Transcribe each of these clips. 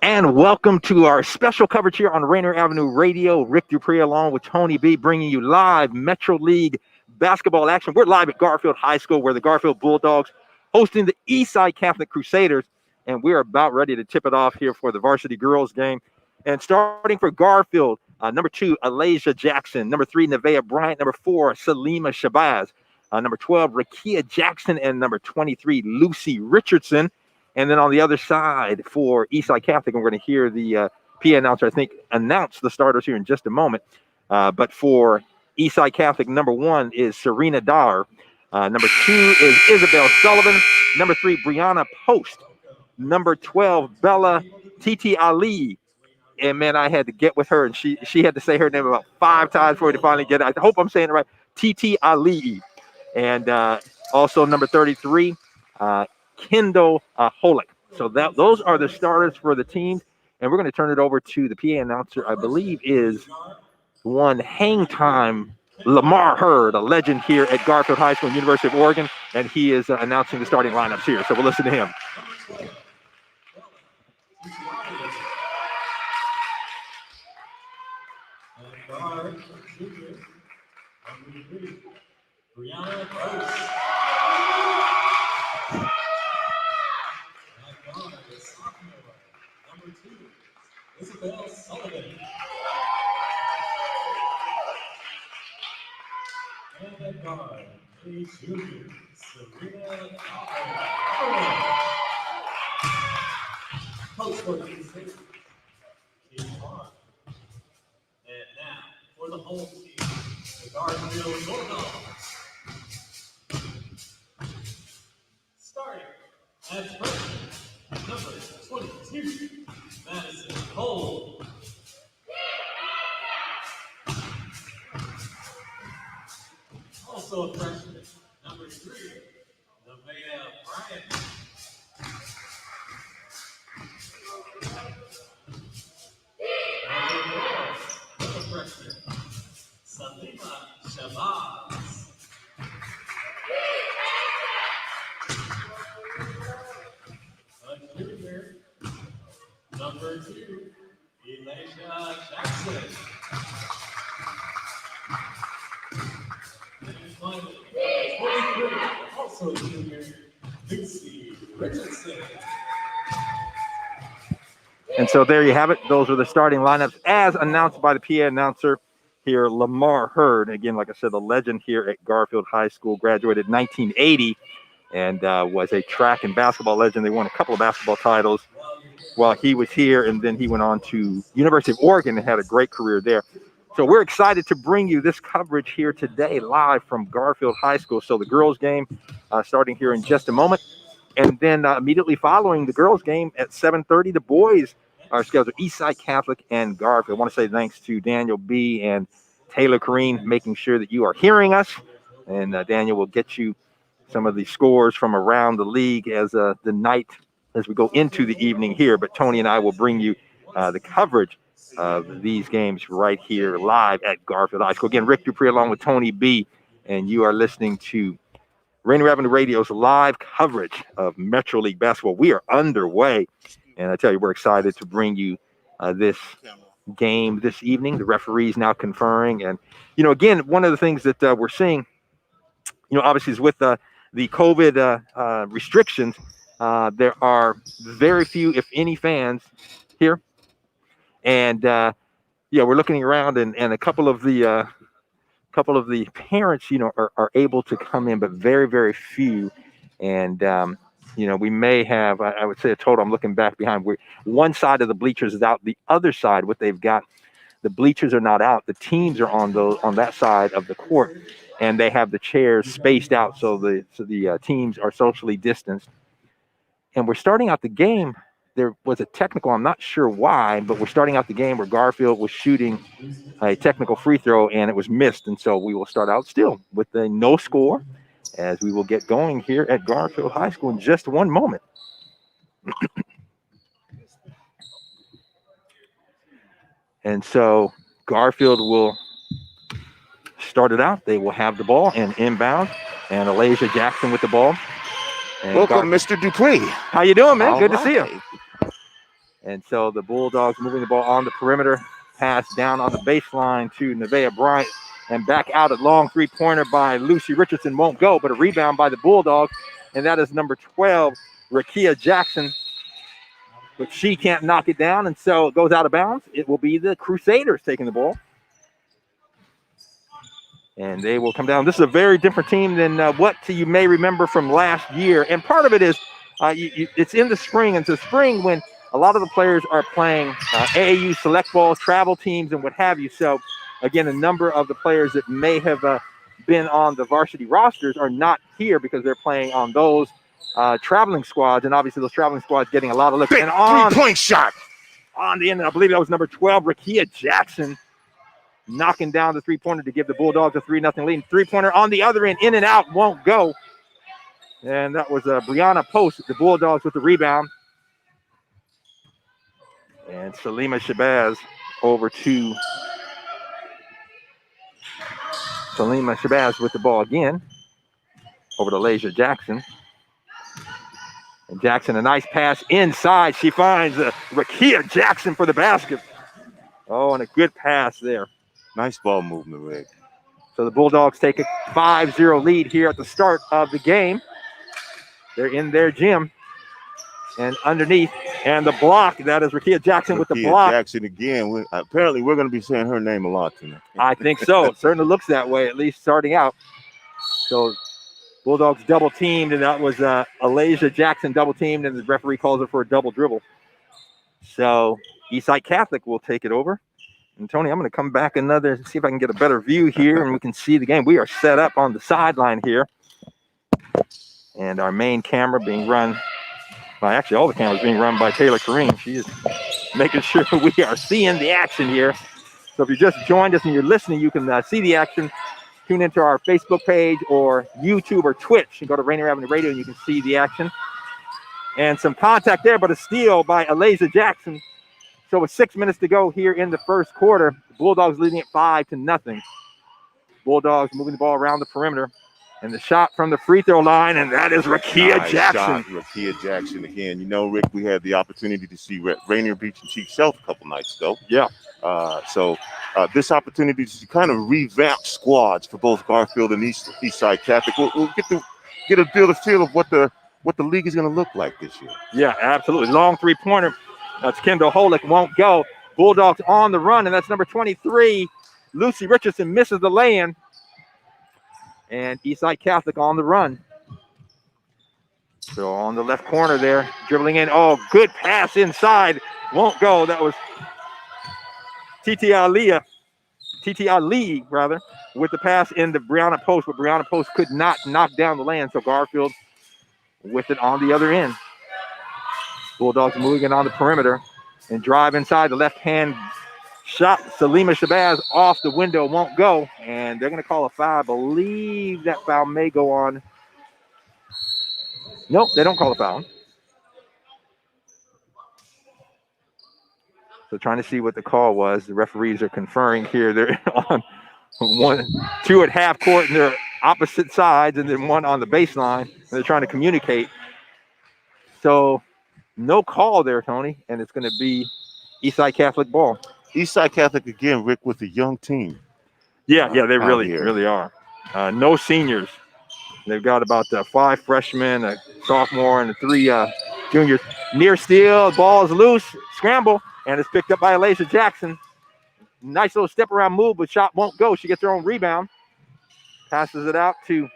And welcome to our special coverage here on Rainier Avenue Radio. Rick Dupree along with Tony B bringing you live Metro League basketball action. We're live at Garfield High School where the Garfield Bulldogs hosting the Eastside Catholic Crusaders. And we're about ready to tip it off here for the varsity girls game. And starting for Garfield, number 2, Alasia Jackson. Number 3, Nevaeh Bryant. Number 4, Salima Shabazz. Number 12, Rakia Jackson. And number 23, Lucy Richardson. And then on the other side for Eastside Catholic, we're going to hear the PA announcer, I think, announce the starters here in just a moment. But for Eastside Catholic, number 1 is Serena Dar. Number 2 is Isabel Sullivan. Number 3, Brianna Post. Number 12, Bella Titi Ali. And, man, I had to get with her, and she had to say her name about 5 times before to finally get it. I hope I'm saying it right. Titi Ali. And also number 33, Kendall Holick. So those are the starters for the team, and we're going to turn it over to the PA announcer. I believe is one hang time Lamar Hurd, a legend here at Garfield High School, University of Oregon, and he is announcing the starting lineups here. So we'll listen to him. Brianna Post. Number 2, Isabel Sullivan. And at guard, a junior, Serena Post for Eastside. Team 1. And now for the home team, the Garfield Bulldogs. Starting at freshman, number 22, Madison Cole. Also a freshman, number 3, Nevaeh Bryant. Number 4, another freshman, Salima Shabazz. A junior, number 2, Alasia Jackson. And finally, 23, also junior, Lucy Richardson. And so there you have it. Those are the starting lineups as announced by the PA announcer here, Lamar Hurd. Again, like I said, a legend here at Garfield High School, graduated in 1980 and was a track and basketball legend. They won a couple of basketball titles while he was here, and then he went on to University of Oregon and had a great career there. So we're excited to bring you this coverage here today live from Garfield High School. So the girls game starting here in just a moment. And then immediately following the girls game at 7:30, the boys are scheduled Eastside Catholic and Garfield. I want to say thanks to Daniel B. and Taylor Kareen making sure that you are hearing us. And Daniel will get you some of the scores from around the league as we go into the evening here. But Tony and I will bring you the coverage of these games right here live at Garfield High School. Again, Rick Dupree along with Tony B. And you are listening to Rainier Avenue Radio's live coverage of Metro League basketball. We are underway. And I tell you, we're excited to bring you this game this evening. The referees now conferring. And, again, one of the things that we're seeing, obviously is with the COVID restrictions, there are very few, if any, fans here. And, we're looking around and a couple of the parents, are able to come in, but very, very few. And, we may have, I would say a total, I'm looking back behind, where one side of the bleachers is out, the other side, what they've got, the bleachers are not out. The teams are on that side of the court, and they have the chairs spaced out so the teams are socially distanced. And we're starting out the game. There was a technical, I'm not sure why, but we're starting out the game where Garfield was shooting a technical free throw and it was missed. And so we will start out still with a no score as we will get going here at Garfield High School in just one moment. And so Garfield will start it out. They will have the ball and inbound, and Alasia Jackson with the ball. And welcome, Mr. Dupree. How you doing, man? Good to see you. And so the Bulldogs moving the ball on the perimeter. Pass down on the baseline to Nevaeh Bryant. And back out at long three-pointer by Lucy Richardson. Won't go, but a rebound by the Bulldogs. And that is number 12, Rakia Jackson. But she can't knock it down, and so it goes out of bounds. It will be the Crusaders taking the ball. And they will come down. This is a very different team than what you may remember from last year. And part of it is it's in the spring. And it's the spring when a lot of the players are playing AAU select ball, travel teams, and what have you. So, again, a number of the players that may have been on the varsity rosters are not here because they're playing on those traveling squads. And obviously those traveling squads getting a lot of looks. Big and on three-point shot. On the end, I believe that was number 12, Rakia Jackson, knocking down the three-pointer to give the Bulldogs a 3-0 lead. Three-pointer on the other end, in and out, won't go. And that was Brianna Post, the Bulldogs with the rebound. And Salima Shabazz over to Salima Shabazz with the ball again. Over to Lasia Jackson. And Jackson, a nice pass inside. She finds Rakia Jackson for the basket. Oh, and a good pass there. Nice ball movement, Rick. So the Bulldogs take a 5-0 lead here at the start of the game. They're in their gym. And underneath, and the block, that is Rakia Jackson with the block. Jackson again. Apparently, we're going to be saying her name a lot tonight. I think so. It certainly looks that way, at least starting out. So Bulldogs double teamed, and that was Alasia Jackson double teamed, and the referee calls it for a double dribble. So Eastside Catholic will take it over. And Tony, I'm going to come back see if I can get a better view here, and we can see the game. We are set up on the sideline here. And our main camera being run by, actually all the cameras being run by Taylor Kareem. She is making sure we are seeing the action here. So if you just joined us and you're listening, you can see the action. Tune into our Facebook page or YouTube or Twitch and go to Rainier Avenue Radio and you can see the action. And some contact there, but a steal by Alasia Jackson. So with 6 minutes to go here in the first quarter, the Bulldogs leading at 5-0. Bulldogs moving the ball around the perimeter. And the shot from the free throw line, and that is Rakia Jackson. Shot, Rakia Jackson again. You know, Rick, we had the opportunity to see Rainier Beach and Chief Sealth a couple nights ago. Yeah. So this opportunity to kind of revamp squads for both Garfield and Eastside Catholic. We'll get a feel of what the league is going to look like this year. Yeah, absolutely. Long three-pointer. That's Kendall Holick, won't go. Bulldogs on the run, and that's number 23. Lucy Richardson misses the lay-in. And Eastside Catholic on the run. So on the left corner there, dribbling in. Oh, good pass inside. Won't go. That was Titi Ali, with the pass in the Brianna Post, but Brianna Post could not knock down the land. So Garfield with it on the other end. Bulldogs moving it on the perimeter and drive inside the left-hand shot. Salima Shabazz off the window, won't go, and they're going to call a foul. I believe that foul may go on. Nope, they don't call a foul. So trying to see what the call was. The referees are conferring here. They're on two at half court, and they're opposite sides, and then one on the baseline. And they're trying to communicate. So no call there, Tony, and it's going to be Eastside Catholic ball. Eastside Catholic again, Rick, with a young team. Yeah, they really are. No seniors. They've got about 5 freshmen, a sophomore, and 3 juniors. Near steal, ball is loose, scramble, and it's picked up by Alasia Jackson. Nice little step around move, but shot won't go. She gets her own rebound. Passes it out to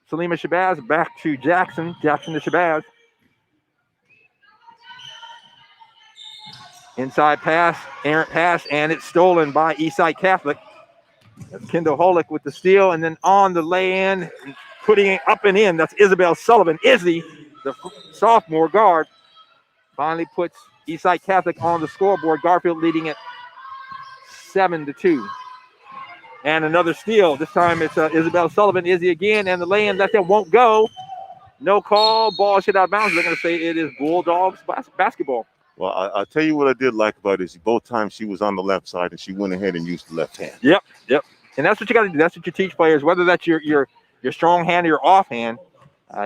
Salima Shabazz, back to Jackson. Jackson to Shabazz. Inside pass, errant pass, and it's stolen by Eastside Catholic. That's Kendall Holick with the steal, and then on the lay-in, putting it up and in. That's Isabel Sullivan. Izzy, the sophomore guard, finally puts Eastside Catholic on the scoreboard. Garfield leading it 7-2. And another steal. This time it's Isabel Sullivan. Izzy again, and the lay-in that won't go. No call. Ball hit out of bounds. They're going to say it is Bulldogs basketball. Well, I'll tell you what I did like about it is both times she was on the left side and she went ahead and used the left hand. Yep. And that's what you got to do. That's what you teach players, whether that's your strong hand or your off hand.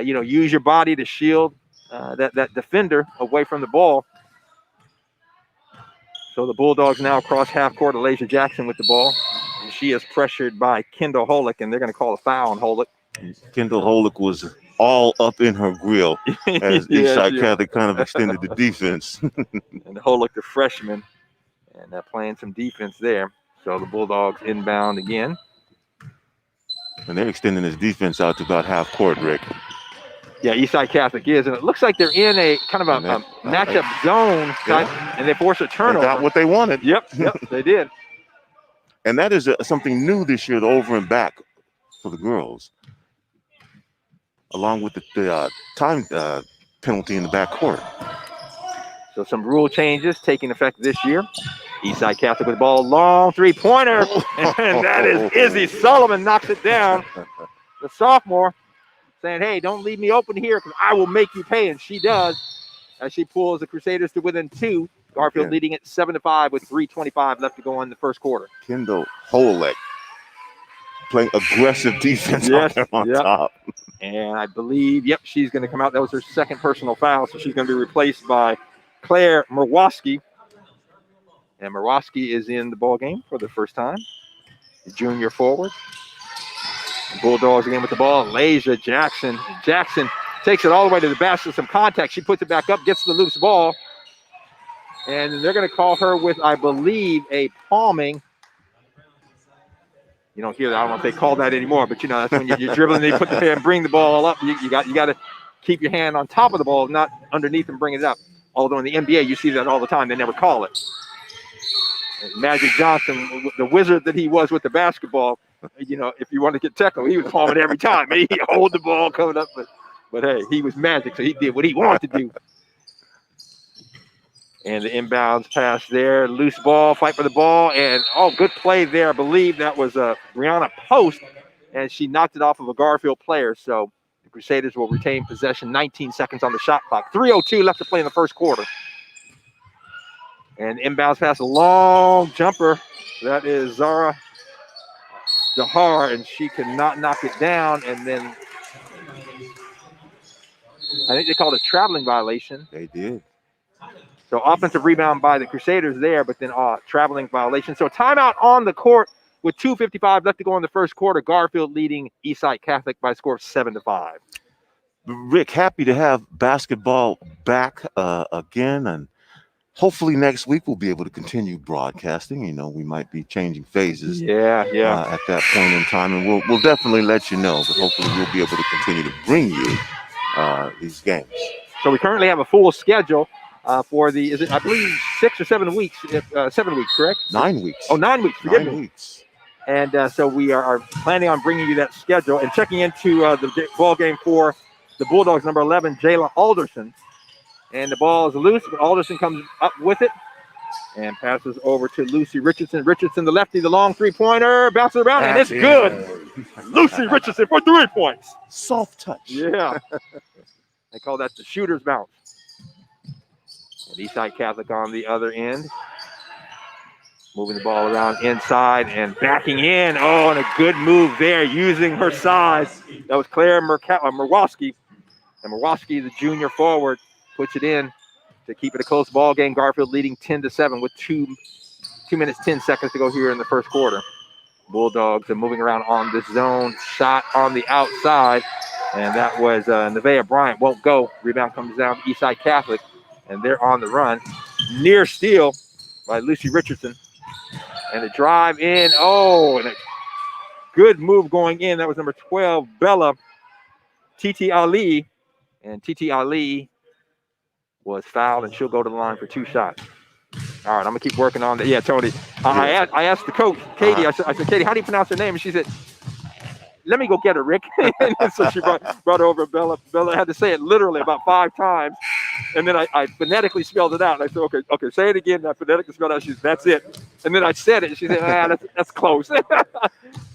Use your body to shield that defender away from the ball. So the Bulldogs now cross half court. Elijah Jackson with the ball. And she is pressured by Kendall Holick, and they're going to call a foul on Holick. Kendall Holick was all up in her grill as Eastside Catholic kind of extended the defense. And Holick, the freshman, and they're playing some defense there. So the Bulldogs inbound again. And they're extending this defense out to about half court, Rick. Yeah, Eastside Catholic is. And it looks like they're in a kind of a matchup zone, and they force a turnover. They got what they wanted. Yep, they did. And that is something new this year, the over and back for the girls, along with the time penalty in the backcourt. So some rule changes taking effect this year. Eastside Catholic with the ball, long three-pointer, and that is Izzy Sullivan knocks it down. The sophomore saying, hey, don't leave me open here because I will make you pay, and she does as she pulls the Crusaders to within 2. Garfield leading it 7-5 with 3:25 left to go in the first quarter. Kendall Holick playing aggressive defense on top. And I believe, she's going to come out. That was her second personal foul, so she's going to be replaced by Claire Murwoski. And Murwoski is in the ball game for the first time. The junior forward. The Bulldogs again with the ball. Elijah Jackson. Jackson takes it all the way to the basket. Some contact. She puts it back up, gets the loose ball. And they're going to call her with, I believe, a palming. You don't hear that. I don't know if they call that anymore, but that's when you're dribbling, they put the hand, bring the ball up. You got to keep your hand on top of the ball, not underneath and bring it up. Although in the NBA, you see that all the time. They never call it. And Magic Johnson, the wizard that he was with the basketball, if you want to get technical, he was palming every time. He hold the ball coming up, but hey, he was Magic, so he did what he wanted to do. And the inbounds pass there, loose ball, fight for the ball, and good play there. I believe that was Brianna Post, and she knocked it off of a Garfield player. So the Crusaders will retain possession. 19 seconds on the shot clock. 3:02 left to play in the first quarter. And inbounds pass, a long jumper. That is Zara Dahar, and she cannot knock it down. And then I think they called a traveling violation. They did. So offensive rebound by the Crusaders there, but then traveling violation. So timeout on the court with 2:55 left to go in the first quarter. Garfield leading Eastside Catholic by a score of 7-5. Rick, happy to have basketball back again, and hopefully next week we'll be able to continue broadcasting. We might be changing phases. At that point in time, and we'll definitely let you know. But hopefully we'll be able to continue to bring you these games. So we currently have a full schedule. For the, I believe 6 or 7 weeks, 7 weeks, correct? 9 weeks. Oh, 9 weeks, forgive me. 9 weeks. And so we are planning on bringing you that schedule and checking into the ball game for the Bulldogs, number 11, Jayla Alderson. And the ball is loose, but Alderson comes up with it and passes over to Lucy Richardson. Richardson, the lefty, the long three-pointer, bounces around, and it's good. Lucy Richardson for 3 points. Soft touch. Yeah. They call that the shooter's bounce. And Eastside Catholic on the other end. Moving the ball around inside and backing in. Oh, and a good move there using her size. That was Claire Murwoski. And Murwoski, the junior forward, puts it in to keep it a close ball game. Garfield leading 10-7 with 2 minutes, 10 seconds to go here in the first quarter. Bulldogs are moving around on this zone. Shot on the outside. And that was Nevaeh Bryant. Won't go. Rebound comes down to Eastside Catholic. And they're on the run. Near steal by Lucy Richardson. And a drive in. Oh, and a good move going in. That was number 12, Bella Titi Ali. And Titi Ali was fouled, and she'll go to the line for 2 shots. All right, I'm going to keep working on that. Yeah, Tony. I asked the coach, Katie, I said, Katie, how do you pronounce her name? And she said, let me go get her, Rick. And so she brought her over Bella. Bella had to say it literally about 5 times. And then I phonetically spelled it out. And I said, okay, say it again. And I phonetically spelled it out. She said, that's it. And then I said it. And she said, that's close. So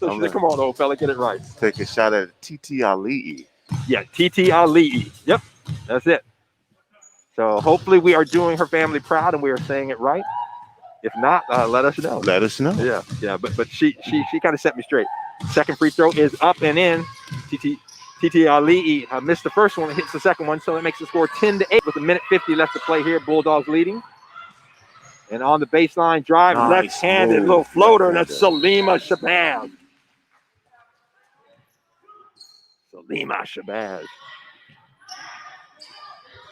she said, come on, old fella, get it right. Take a shot at Titi Ali. Yeah, Titi Ali. Yep, that's it. So hopefully we are doing her family proud and we are saying it right. If not, let us know. Let us know. Yeah. But she kind of set me straight. Second free throw is up and in. Titi Ali missed the first one and hits the second one, so that makes the score 10-8 with 1:50 left to play here. Bulldogs leading. And on the baseline drive, Nice left-handed move. little floater. Left-handed. That's Salima Shabazz. Salima Shabazz.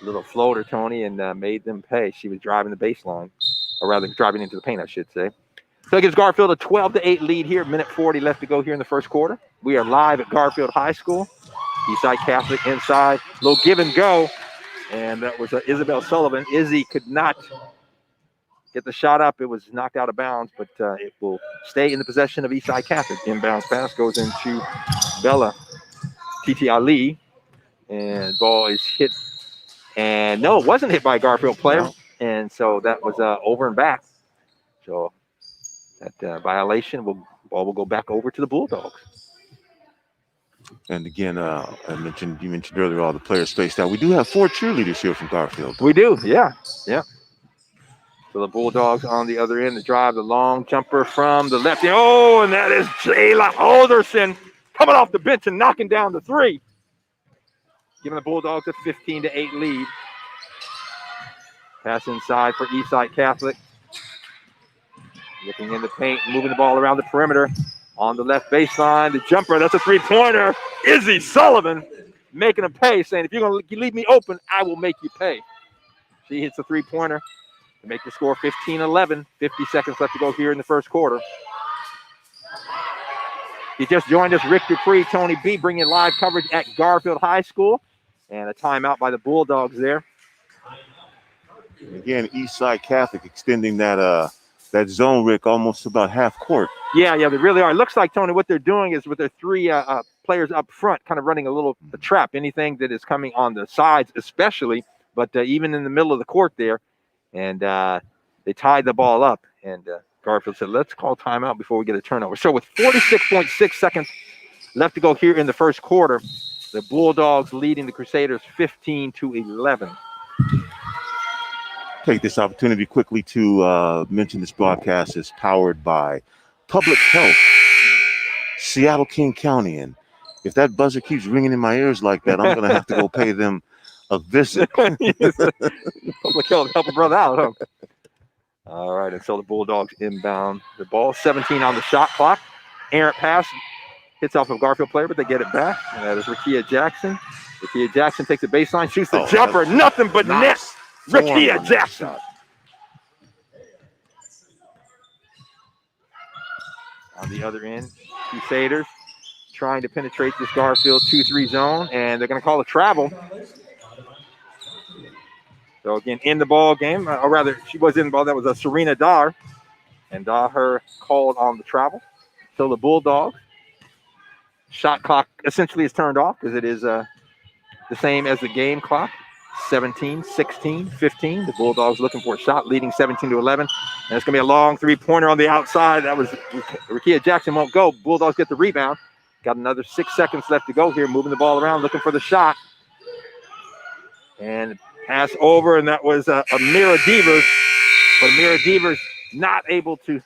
Little floater, Tony, and made them pay. She was driving the baseline, or rather driving into the paint, I should say. So it gives Garfield a 12-8 lead here. Minute 40 left to go here in the first quarter. We are live at Garfield High School. Eastside Catholic inside. Little give and go. And that was Isabel Sullivan. Izzy could not get the shot up. It was knocked out of bounds, but it will stay in the possession of Eastside Catholic. Inbounds pass goes into Bella Titi Ali. And ball is hit. And no, it wasn't hit by a Garfield player. No. And so that was over and back. So that violation, ball will go back over to the Bulldogs. And again, you mentioned earlier all the players spaced out. We do have 4 cheerleaders here from Garfield. We do, yeah. So the Bulldogs on the other end, the drive, the long jumper from the left. Oh, and that is Jayla Alderson coming off the bench and knocking down the 3. Giving the Bulldogs a 15-8 lead. Pass inside for Eastside Catholic. Looking in the paint, moving the ball around the perimeter. On the left baseline, the jumper, that's a 3-pointer. Izzy Sullivan making a pay, saying, if you're going to leave me open, I will make you pay. She hits a 3-pointer to make the score 15-11. 50 seconds left to go here in the first quarter. You just joined us, Rick Dupree, Tony B, bringing live coverage at Garfield High School. And a timeout by the Bulldogs there. Again, Eastside Catholic extending that zone, Rick, almost about half court. Yeah, they really are. It looks like, Tony, what they're doing is with their 3 players up front, kind of running a trap, anything that is coming on the sides especially, but even in the middle of the court there. And they tied the ball up. And Garfield said, let's call timeout before we get a turnover. So with 46.6 seconds left to go here in the first quarter, the Bulldogs leading the Crusaders 15-11. Take this opportunity quickly to mention this broadcast is powered by Public Health, Seattle King County. And if that buzzer keeps ringing in my ears like that, I'm going to have to go pay them a visit. Public Health, help a brother out, huh? All right, and so the Bulldogs inbound the ball. 17 on the shot clock. Errant pass. Hits off of Garfield player, but they get it back. And that is Rakia Jackson. Rakia Jackson takes the baseline, shoots the jumper. Nothing but net. Rakia Jackson. On the other end, Crusaders trying to penetrate this Garfield 2-3 zone, and they're going to call a travel. So again, in the ball game, or rather, she was in the ball. That was Serena Dahr, and Dahr called on the travel. So the Bulldogs. Shot clock essentially is turned off because it is the same as the game clock. 17, 16, 15. The Bulldogs looking for a shot, leading 17-11. And it's going to be a long 3-pointer on the outside. That was Rakia Jackson won't go. Bulldogs get the rebound. Got another 6 seconds left to go here, moving the ball around, looking for the shot. And pass over, and that was Amira Devers. But Amira Devers not able to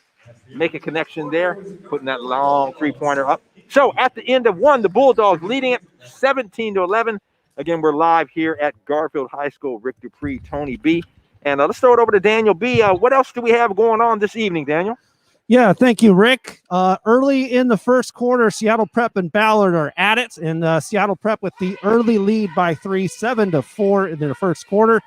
make a connection there, putting that long 3-pointer up. So at the end of one, the Bulldogs leading it 17-11. Again, we're live here at Garfield High School. Rick Dupree, Tony B. And let's throw it over to Daniel B. What else do we have going on this evening, Daniel? Yeah, thank you, Rick. Early in the first quarter, Seattle Prep and Ballard are at it. And Seattle Prep with the early lead by 3, 7-4 in the first quarter.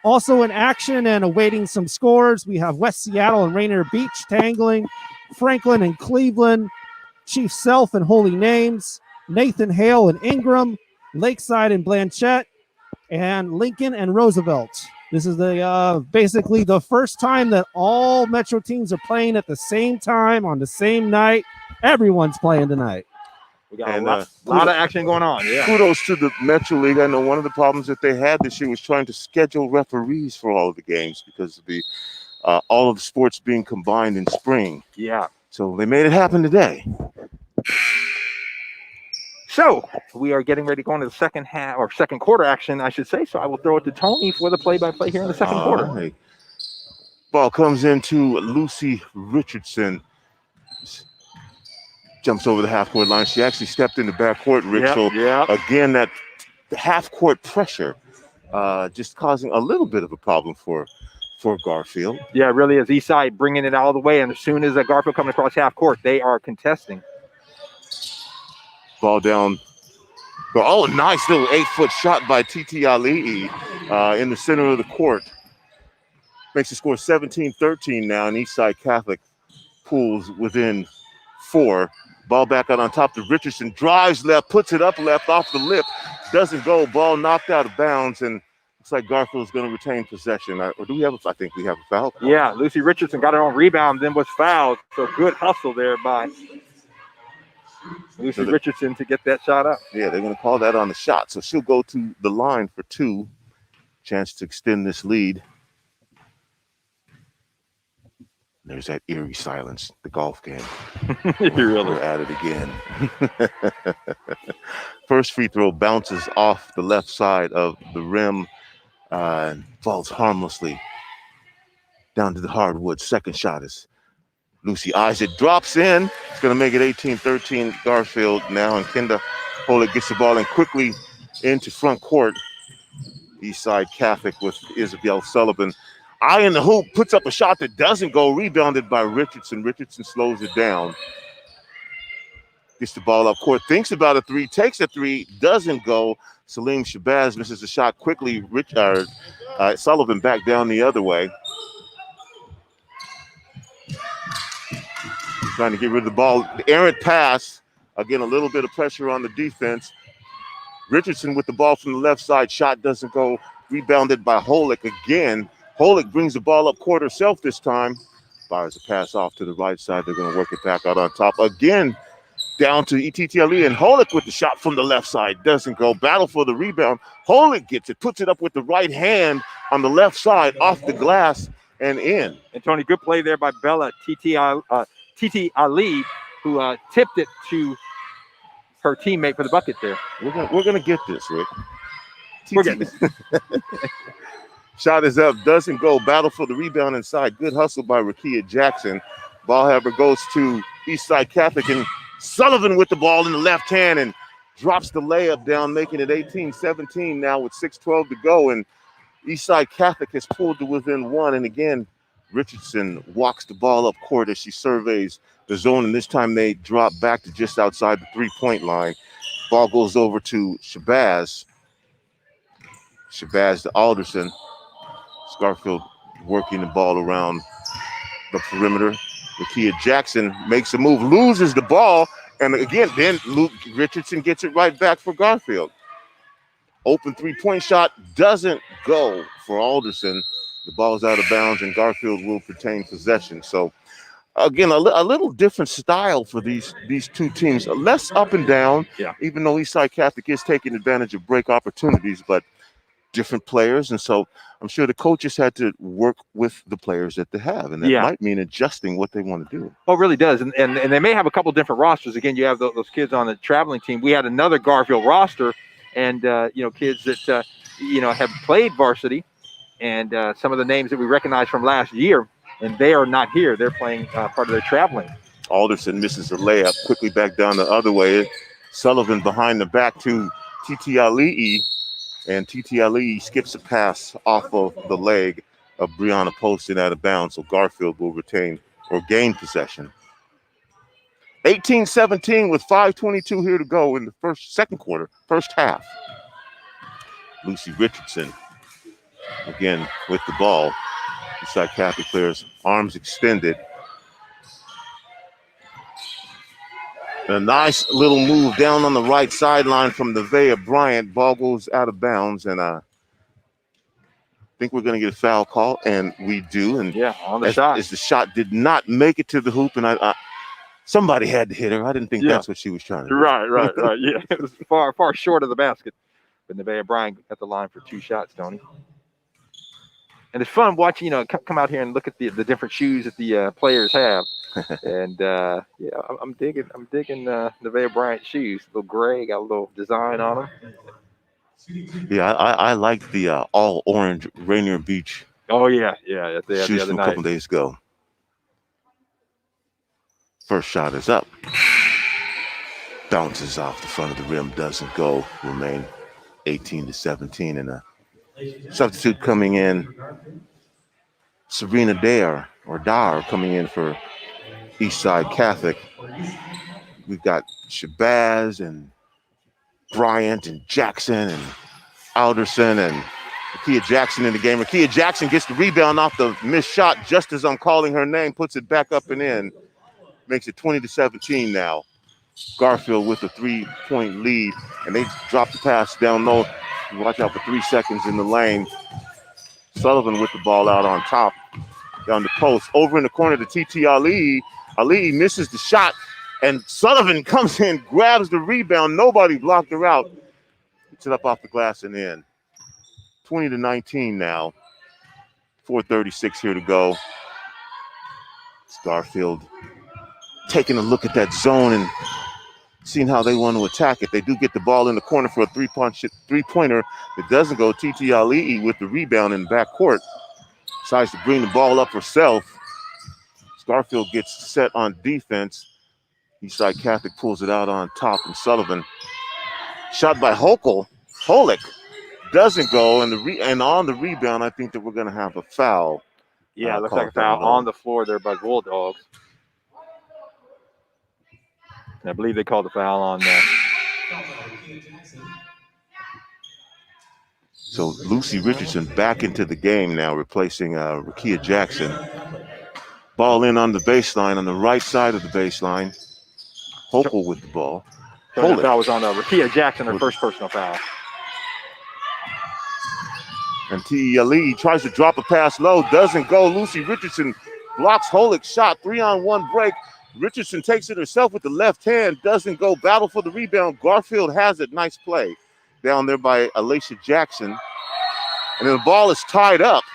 Also in action and awaiting some scores, we have West Seattle and Rainier Beach tangling, Franklin and Cleveland, Chief Self and Holy Names, Nathan Hale and Ingram, Lakeside and Blanchette, and Lincoln and Roosevelt. This is the basically the first time that all Metro teams are playing at the same time on the same night. Everyone's playing tonight. We got a lot of action going on. Yeah. Kudos to the Metro League. I know one of the problems that they had this year was trying to schedule referees for all of the games because of the all of the sports being combined in spring. Yeah. So they made it happen today. So we are getting ready to go into the second half or second quarter action, I should say. So I will throw it to Tony for the play-by-play here in the second quarter. Right. Ball comes into Lucy Richardson. Jumps over the half-court line. She actually stepped in the backcourt, Rick. Again, that half-court pressure just causing a little bit of a problem for for Garfield. Yeah, it really is. Eastside bringing it all the way, and as soon as Garfield coming across half court, they are contesting. Ball down. Oh, nice little 8-foot shot by Titi Ali'i in the center of the court. Makes the score 17-13 now, and Eastside Catholic pulls within 4. Ball back out on top to Richardson. Drives left, puts it up left off the lip. Doesn't go. Ball knocked out of bounds, and looks like Garfield's going to retain possession. Or do we have I think we have a foul call. Yeah, Lucy Richardson got her own rebound, then was fouled. So good hustle there by Lucy Richardson to get that shot up. Yeah, they're going to call that on the shot. So she'll go to the line for 2. Chance to extend this lead. There's that eerie silence, the golf game. We're at it again. First free throw bounces off the left side of the rim and falls harmlessly down to the hardwood. Second shot is Lucy eyes it, drops in. It's going to make it 18-13 Garfield now, and Kenda Holick gets the ball in quickly into front court. Eastside Catholic with Isabel Sullivan. Eye in the hoop, puts up a shot that doesn't go, rebounded by Richardson. Richardson slows it down. Gets the ball up court, thinks about a 3, takes a 3, doesn't go. Salim Shabazz misses the shot quickly. Sullivan back down the other way. Trying to get rid of the ball. The errant pass. Again, a little bit of pressure on the defense. Richardson with the ball from the left side. Shot doesn't go. Rebounded by Holick again. Holick brings the ball up court herself this time. Fires a pass off to the right side. They're going to work it back out on top. Again, down to ETTLE, and Holick with the shot from the left side. Doesn't go. Battle for the rebound. Holick gets it. Puts it up with the right hand on the left side. Off the glass and in. And Tony, good play there by Bella Titi Ali, who tipped it to her teammate for the bucket there. We're gonna get this, Rick. We're getting this. Shot is up, doesn't go. Battle for the rebound inside. Good hustle by Rakia Jackson. Ball, however, goes to Eastside Catholic, and Sullivan with the ball in the left hand and drops the layup down, making it 18-17 now with 6:12 to go. And Eastside Catholic has pulled to within 1. And again, Richardson walks the ball up court as she surveys the zone, and this time they drop back to just outside the 3-point line. Ball goes over to Shabazz. Shabazz to Alderson. Garfield working the ball around the perimeter. Rakia Jackson makes a move, loses the ball, and again, then Luke Richardson gets it right back for Garfield. Open 3-point shot doesn't go for Alderson. The ball's out of bounds, and Garfield will retain possession. So, again, a little different style for these two teams. Less up and down, even though Eastside Catholic is taking advantage of break opportunities, but different players. And so I'm sure the coaches had to work with the players that they have, and that might mean adjusting what they want to do. Oh, it really does. And they may have a couple different rosters. Again, you have those kids on the traveling team. We had another Garfield roster, and kids that have played varsity, and some of the names that we recognize from last year, and they are not here. They're playing part of their traveling. Alderson misses a layup, quickly back down the other way. Sullivan behind the back to Titi Ali'i, and Titi Ali'i skips a pass off of the leg of Brianna Poston out of bounds, so Garfield will retain or gain possession. 18-17 with 5:22 here to go in the first half. Lucy Richardson again with the ball. Eastside Catholic players, arms extended. A nice little move down on the right sideline from Nevaeh Bryant. Ball goes out of bounds, and I think we're going to get a foul call, and we do. And on the shot. As the shot did not make it to the hoop, and somebody had to hit her. I didn't think that's what she was trying to do. Right. Yeah, it was far short of the basket. But Nevaeh Bryant got the line for 2 shots, Tony. And it's fun watching, come out here and look at the different shoes that the players have. And I'm digging Nevaeh Bryant's shoes. A little gray, got a little design on them. Yeah, I like the all orange Rainier Beach. Oh yeah. Shoes from a couple days ago. First shot is up. Bounces off the front of the rim, doesn't go. Remain 18-17, and a substitute coming in Serena Dare coming in for Eastside Catholic. We've got Shabazz and Bryant and Jackson and Alderson and Rakia Jackson in the game. Rakia Jackson gets the rebound off the missed shot just as I'm calling her name, puts it back up and in. Makes it 20-17 now. Garfield with a 3-point lead, and they drop the pass down low. Watch out for 3 seconds in the lane. Sullivan with the ball out on top, down the post. Over in the corner to TT Ali. Ali misses the shot, and Sullivan comes in, grabs the rebound. Nobody blocked her out. Gets it up off the glass and in. 20-19 now. 4:36 here to go. It's Garfield taking a look at that zone and seeing how they want to attack it. They do get the ball in the corner for a three-pointer. It doesn't go. TT Ali with the rebound in the backcourt. Decides to bring the ball up herself. Garfield gets set on defense. Eastside Catholic pulls it out on top, and Sullivan. Shot by Holick doesn't go, and on the rebound, I think that we're going to have a foul. Yeah, looks like a foul on the floor there by Bulldogs. And I believe they called the foul on that. So Lucy Richardson back into the game now, replacing Rakia Jackson. Ball in on the baseline, on the right side of the baseline. Hochul with the ball. So the foul was on Rakia Jackson, her first personal foul. And T. Ali tries to drop a pass low, doesn't go. Lucy Richardson blocks Holick's shot, 3-on-1 break. Richardson takes it herself with the left hand, doesn't go. Battle for the rebound. Garfield has it. Nice play down there by Alicia Jackson. And then the ball is tied up.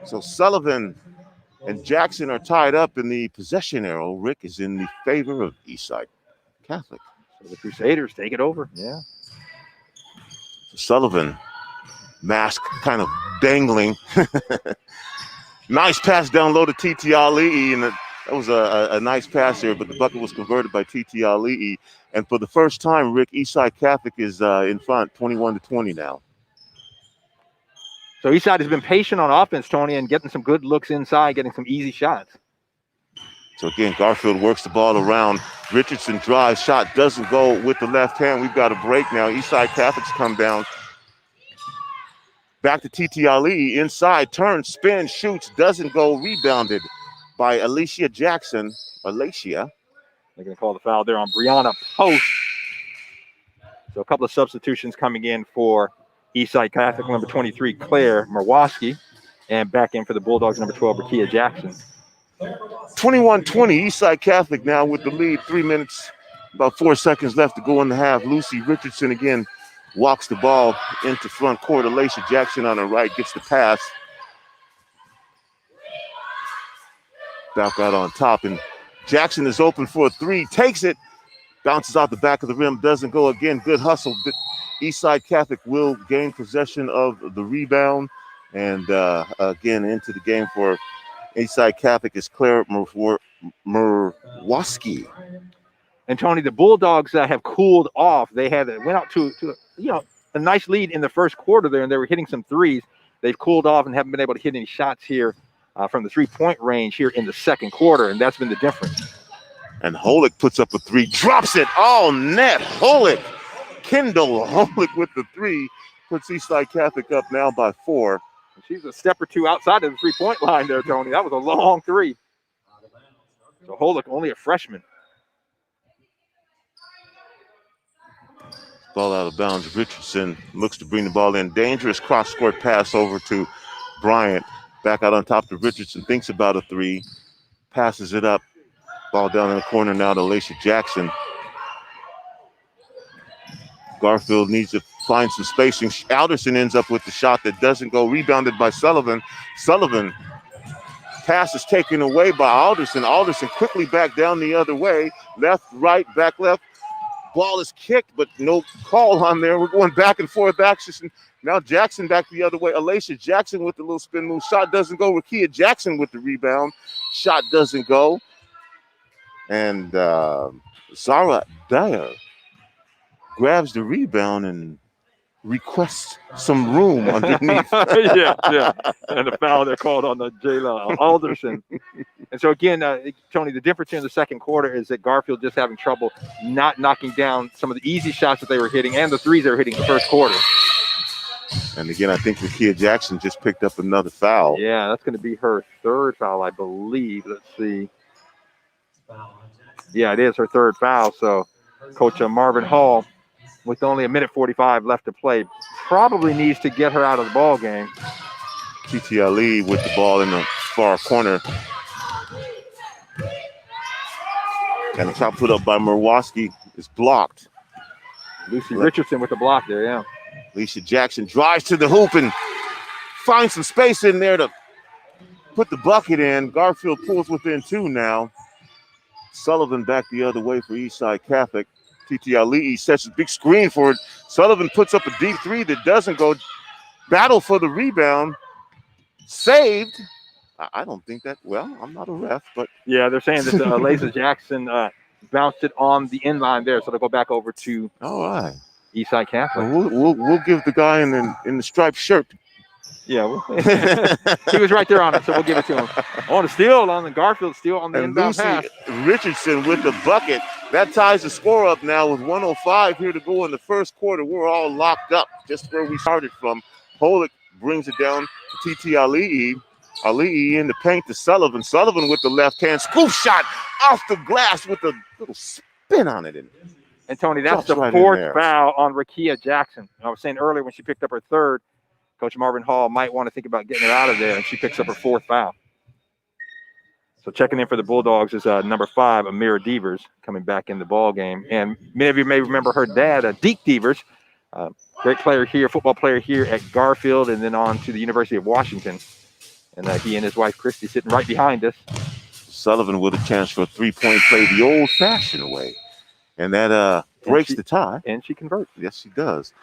So Sullivan and Jackson are tied up in the possession arrow. Rick is in the favor of Eastside Catholic. So the Crusaders take it over. Yeah. So Sullivan, mask kind of dangling. Nice pass down low to TT Ali, and that was a nice pass there, but the bucket was converted by TT Ali. And for the first time, Rick, Eastside Catholic is in front, 21-20 now. So Eastside has been patient on offense, Tony, and getting some good looks inside, getting some easy shots. So again, Garfield works the ball around. Richardson drives, shot doesn't go with the left hand. We've got a break now. Eastside Catholics come down. Back to TT Ali, inside, turns, spins, shoots, doesn't go, rebounded by Alicia Jackson. Alicia. They're going to call the foul there on Brianna Post. So a couple of substitutions coming in for Eastside Catholic, number 23, Claire Marwoski, and back in for the Bulldogs, number 12, Rakia Jackson. 21-20, Eastside Catholic now with the lead. 3 minutes, about 4 seconds left to go in the half. Lucy Richardson again walks the ball into front court. Alicia Jackson on her right gets the pass. Back out on top, and Jackson is open for a three, takes it, bounces out the back of the rim, doesn't go again. Good hustle. Eastside Catholic will gain possession of the rebound, and again into the game for Eastside Catholic is Claire Marwoski. And Tony, the Bulldogs have cooled off. They went out to a nice lead in the first quarter there, and they were hitting some threes. They've cooled off and haven't been able to hit any shots here from the three-point range here in the second quarter, and that's been the difference. And Holick puts up a three, drops it all net. Holick, Kendall Holick with the three, puts Eastside Catholic up now by 4. She's a step or two outside of the three-point line there, Tony. That was a long three. So Holick, only a freshman. Ball out of bounds. Richardson looks to bring the ball in. Dangerous cross-court pass over to Bryant. Back out on top to Richardson. Thinks about a three. Passes it up. Ball down in the corner now to Alicia Jackson. Garfield needs to find some spacing. Alderson ends up with the shot that doesn't go. Rebounded by Sullivan. Sullivan. Pass is taken away by Alderson. Alderson quickly back down the other way. Left, right, back, left. Ball is kicked, but no call on there. We're going back and forth action. Now Jackson back the other way. Alicia Jackson with the little spin move. Shot doesn't go. Rakia Jackson with the rebound. Shot doesn't go. And Zara Dyer grabs the rebound and request some room underneath. yeah. And the foul they're called on the Jayla Alderson. And so again, Tony, the difference here in the second quarter is that Garfield just having trouble not knocking down some of the easy shots that they were hitting and the threes they were hitting in the first quarter. And again, I think Rakia Jackson just picked up another foul. Yeah, that's going to be her third foul, I believe. Let's see. Yeah, it is her third foul. So Coach Marvin Hall, with only 1:45 left to play, probably needs to get her out of the ball game. TT Ali with the ball in the far corner. And the shot put up by Murwowski is blocked. Lucy Richardson with the block there, yeah. Alicia Jackson drives to the hoop and finds some space in there to put the bucket in. Garfield pulls within 2 now. Sullivan back the other way for Eastside Catholic. TT Ali sets a big screen for it. Sullivan puts up a deep 3 that doesn't go. Battle for the rebound. Saved. I don't think that, well, I'm not a ref, but. Yeah, they're saying that Laza Jackson bounced it on the inline there, so they'll go back over to all right. Eastside Catholic. We'll give the guy in the striped shirt. Yeah, he was right there on it, so we'll give it to him. On the steal, on the Garfield steal on the inbound pass. Richardson with the bucket. That ties the score up now with 1:05 here to go in the first quarter. We're all locked up just where we started from. Holick brings it down to TT Ali. Ali in the paint to Sullivan. Sullivan with the left hand scoop shot off the glass with a little spin on it. And Tony, that's the fourth foul on Rakia Jackson. I was saying earlier when she picked up her third, Coach Marvin Hall might want to think about getting her out of there, and she picks up her fourth foul. So checking in for the Bulldogs is number 5, Amira Devers, coming back in the ball game. And many of you may remember her dad, Deke Devers, great player here, football player here at Garfield, and then on to the University of Washington. And he and his wife, Christy, sitting right behind us. Sullivan with a chance for a 3-point play the old-fashioned way. And that breaks the tie. And she converts. Yes, she does.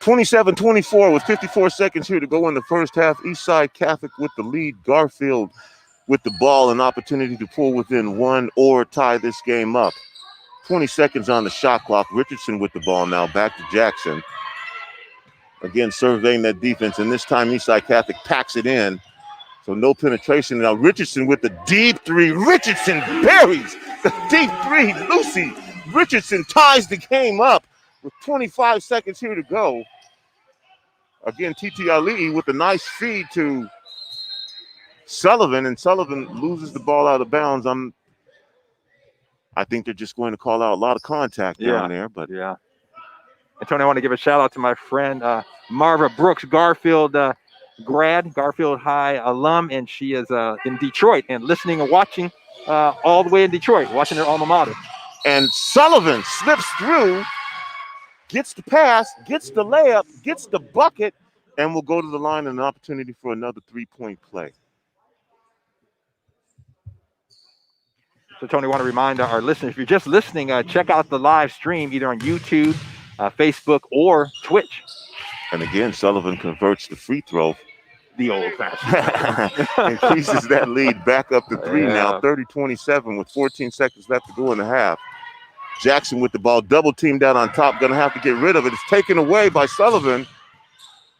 27-24 with 54 seconds here to go in the first half. Eastside Catholic with the lead. Garfield with the ball, an opportunity to pull within 1 or tie this game up. 20 seconds on the shot clock. Richardson with the ball now. Back to Jackson. Again, surveying that defense, and this time Eastside Catholic packs it in. So no penetration. Now Richardson with the deep 3. Richardson buries the deep 3. Lucy Richardson ties the game up with 25 seconds here to go. Again, TT Ali with a nice feed to Sullivan, and Sullivan loses the ball out of bounds. I think they're just going to call out a lot of contact down there. But yeah. And Tony, I want to give a shout out to my friend Marva Brooks, Garfield grad, Garfield High alum, and she is in Detroit and listening and watching all the way in Detroit, watching her alma mater. And Sullivan slips through, gets the pass, gets the layup, gets the bucket, and will go to the line and an opportunity for another 3-point play. So, Tony, I want to remind our listeners, if you're just listening, check out the live stream either on YouTube, Facebook, or Twitch. And again, Sullivan converts the free throw. The old-fashioned. Increases that lead back up to 3 now, 30-27 with 14 seconds left to go in the half. Jackson with the ball, double teamed out on top, going to have to get rid of it. It's taken away by Sullivan.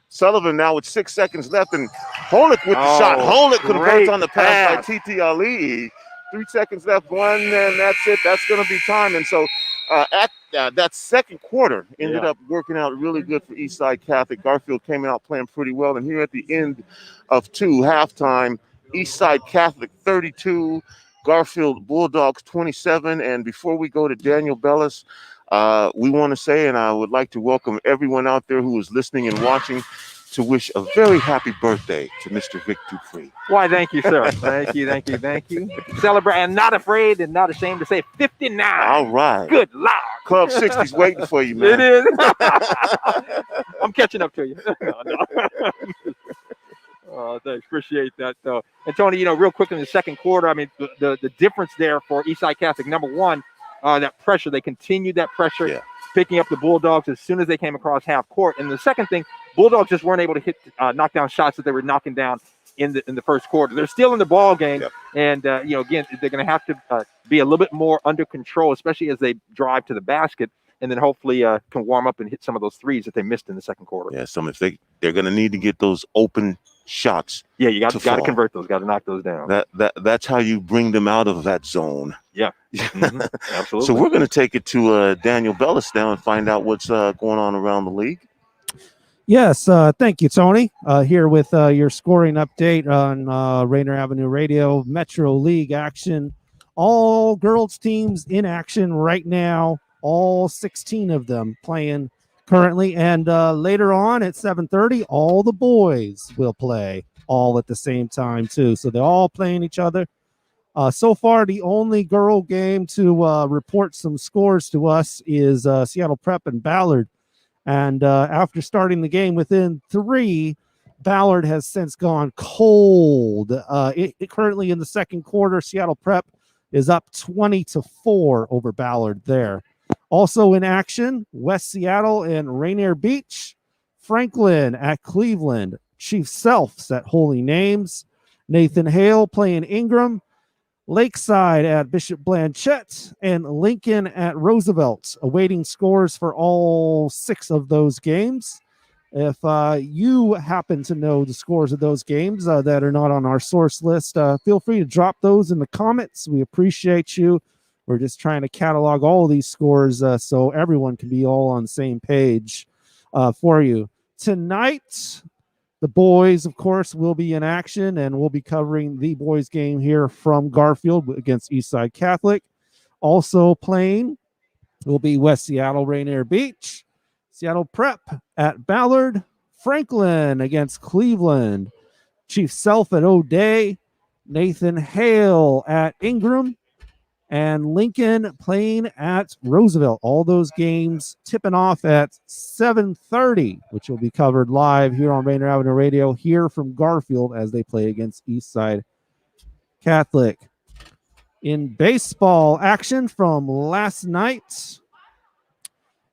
Sullivan now with 6 seconds left, and Holick with the shot. Holick converts on the pass by TT Ali. 3 seconds left, 1, and that's it. That's going to be time. And so at that second quarter ended up working out really good for Eastside Catholic. Garfield came out playing pretty well. And here at the end of 2, halftime, Eastside Catholic 32, Garfield Bulldogs 27. And before we go to Daniel Bellis, we want to say, and I would like to welcome everyone out there who is listening and watching, to wish a very happy birthday to Mr. Vic Dupree. Why, thank you, sir. Thank you. Celebrate, and not afraid and not ashamed to say 59. All right. Good Lord. Club 60's waiting for you, man. It is. I'm catching up to you. No. Oh, thanks. Appreciate that, though. And, Tony, real quick in the second quarter, I mean, the difference there for Eastside Catholic, number one, that pressure. They continued that pressure, picking up the Bulldogs as soon as they came across half court. And the second thing, Bulldogs just weren't able to hit knockdown shots that they were knocking down in the first quarter. They're still in the ball game, and again, they're going to have to be a little bit more under control, especially as they drive to the basket. and then hopefully can warm up and hit some of those threes that they missed in the second quarter. Yeah, if they're going to need to get those open shots. Yeah, you got to convert those, got to knock those down. That's how you bring them out of that zone. Yeah, absolutely. So we're going to take it to Daniel Bellis now and find out what's going on around the league. Yes, thank you, Tony. Here with your scoring update on Rainier Avenue Radio Metro League action. All girls teams in action right now, all 16 of them playing currently. And later on at 7:30, all the boys will play all at the same time, too. So they're all playing each other. So far, the only girl game to report some scores to us is Seattle Prep and Ballard. And after starting the game within 3, Ballard has since gone cold. It currently in the second quarter, Seattle Prep is up 20-4 over Ballard there. Also in action, West Seattle and Rainier Beach, Franklin at Cleveland, Chief Selfs at Holy Names, Nathan Hale playing Ingram, Lakeside at Bishop Blanchette, and Lincoln at Roosevelt, awaiting scores for all 6 of those games. If you happen to know the scores of those games that are not on our source list, feel free to drop those in the comments. We appreciate you. We're just trying to catalog all of these scores so everyone can be all on the same page for you. Tonight, the boys, of course, will be in action, and we'll be covering the boys' game here from Garfield against Eastside Catholic. Also playing will be West Seattle, Rainier Beach, Seattle Prep at Ballard, Franklin against Cleveland, Chief Self at O'Day, Nathan Hale at Ingram, and Lincoln playing at Roosevelt. All those games tipping off at 7:30, which will be covered live here on Rainier Avenue Radio, here from Garfield as they play against Eastside Catholic. In baseball action from last night,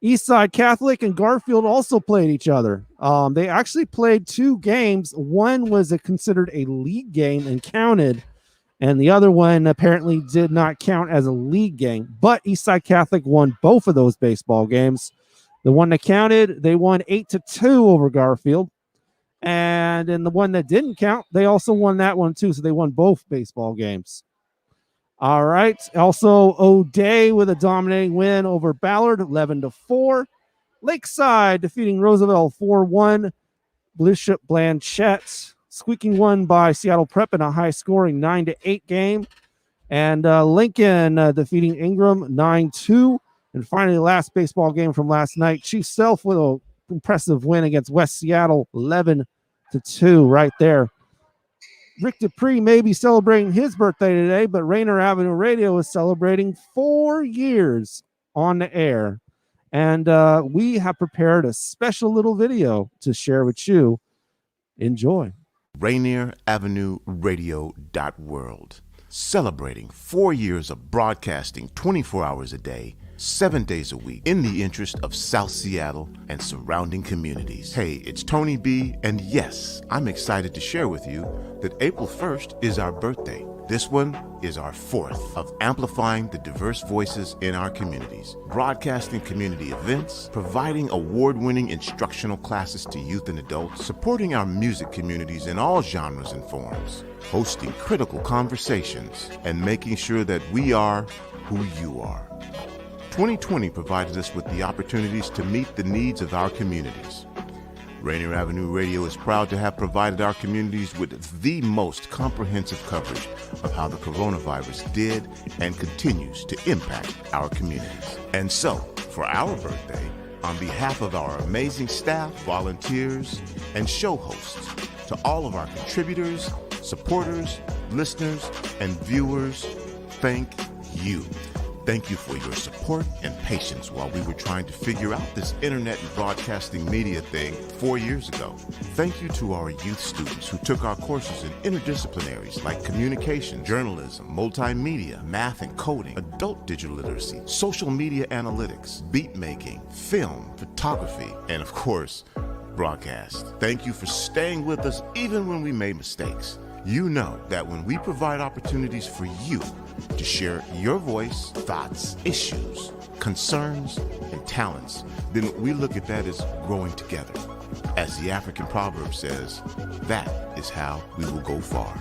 Eastside Catholic and Garfield also played each other. They actually played 2 games. One was considered a league game and counted, and the other one apparently did not count as a league game. But Eastside Catholic won both of those baseball games. The one that counted, they won 8-2 over Garfield. And in the one that didn't count, they also won that one too. So they won both baseball games. All right. Also, O'Day with a dominating win over Ballard, 11-4. Lakeside defeating Roosevelt 4-1. Bishop Blanchette squeaking one by Seattle Prep in a high-scoring 9-8 game. And Lincoln defeating Ingram 9-2. And finally, the last baseball game from last night, Chief Self with an impressive win against West Seattle, 11-2 right there. Rick Dupree may be celebrating his birthday today, but Rainier Avenue Radio is celebrating 4 years on the air. And we have prepared a special little video to share with you. Enjoy. Rainier Avenue Radio.world, celebrating 4 years of broadcasting 24 hours a day, 7 days a week, in the interest of South Seattle and surrounding communities. Hey, it's Tony B, and yes, I'm excited to share with you that April 1st is our birthday. This one is our 4th of amplifying the diverse voices in our communities, broadcasting community events, providing award-winning instructional classes to youth and adults, supporting our music communities in all genres and forms, hosting critical conversations, and making sure that we are who you are. 2020 provided us with the opportunities to meet the needs of our communities. Rainier Avenue Radio is proud to have provided our communities with the most comprehensive coverage of how the coronavirus did and continues to impact our communities. And so, for our birthday, on behalf of our amazing staff, volunteers, and show hosts, to all of our contributors, supporters, listeners, and viewers, thank you. Thank you for your support and patience while we were trying to figure out this internet and broadcasting media thing 4 years ago. Thank you to our youth students who took our courses in interdisciplinaries like communication, journalism, multimedia, math and coding, adult digital literacy, social media analytics, beat making, film, photography, and of course, broadcast. Thank you for staying with us even when we made mistakes. You know that when we provide opportunities for you to share your voice, thoughts, issues, concerns, and talents, then we look at that as growing together. As the African proverb says, that is how we will go far.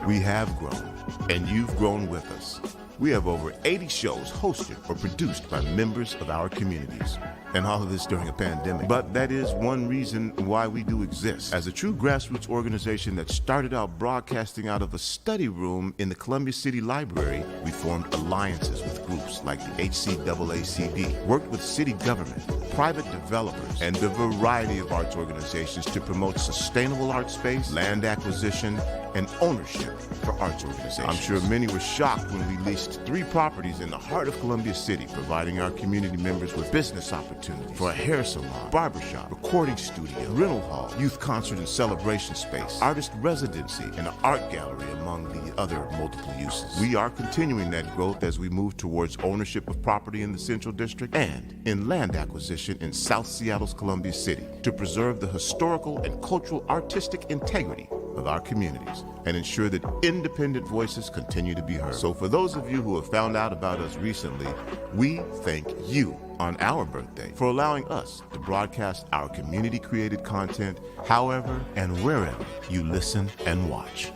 We have grown, and you've grown with us. We have over 80 shows hosted or produced by members of our communities. And all of this during a pandemic. But that is one reason why we do exist. As a true grassroots organization that started out broadcasting out of a study room in the Columbia City Library, we formed alliances with groups like the HCAACD, worked with city government, private developers, and a variety of arts organizations to promote sustainable art space, land acquisition, and ownership for arts organizations. I'm sure many were shocked when we leased 3 properties in the heart of Columbia City, providing our community members with business opportunities for a hair salon, barbershop, recording studio, rental hall, youth concert and celebration space, artist residency, and an art gallery, among the other multiple uses. We are continuing that growth as we move towards ownership of property in the Central District and in land acquisition in South Seattle's Columbia City to preserve the historical and cultural artistic integrity of our communities and ensure that independent voices continue to be heard. So for those of you who have found out about us recently, we thank you on our birthday for allowing us to broadcast our community-created content however and wherever you listen and watch.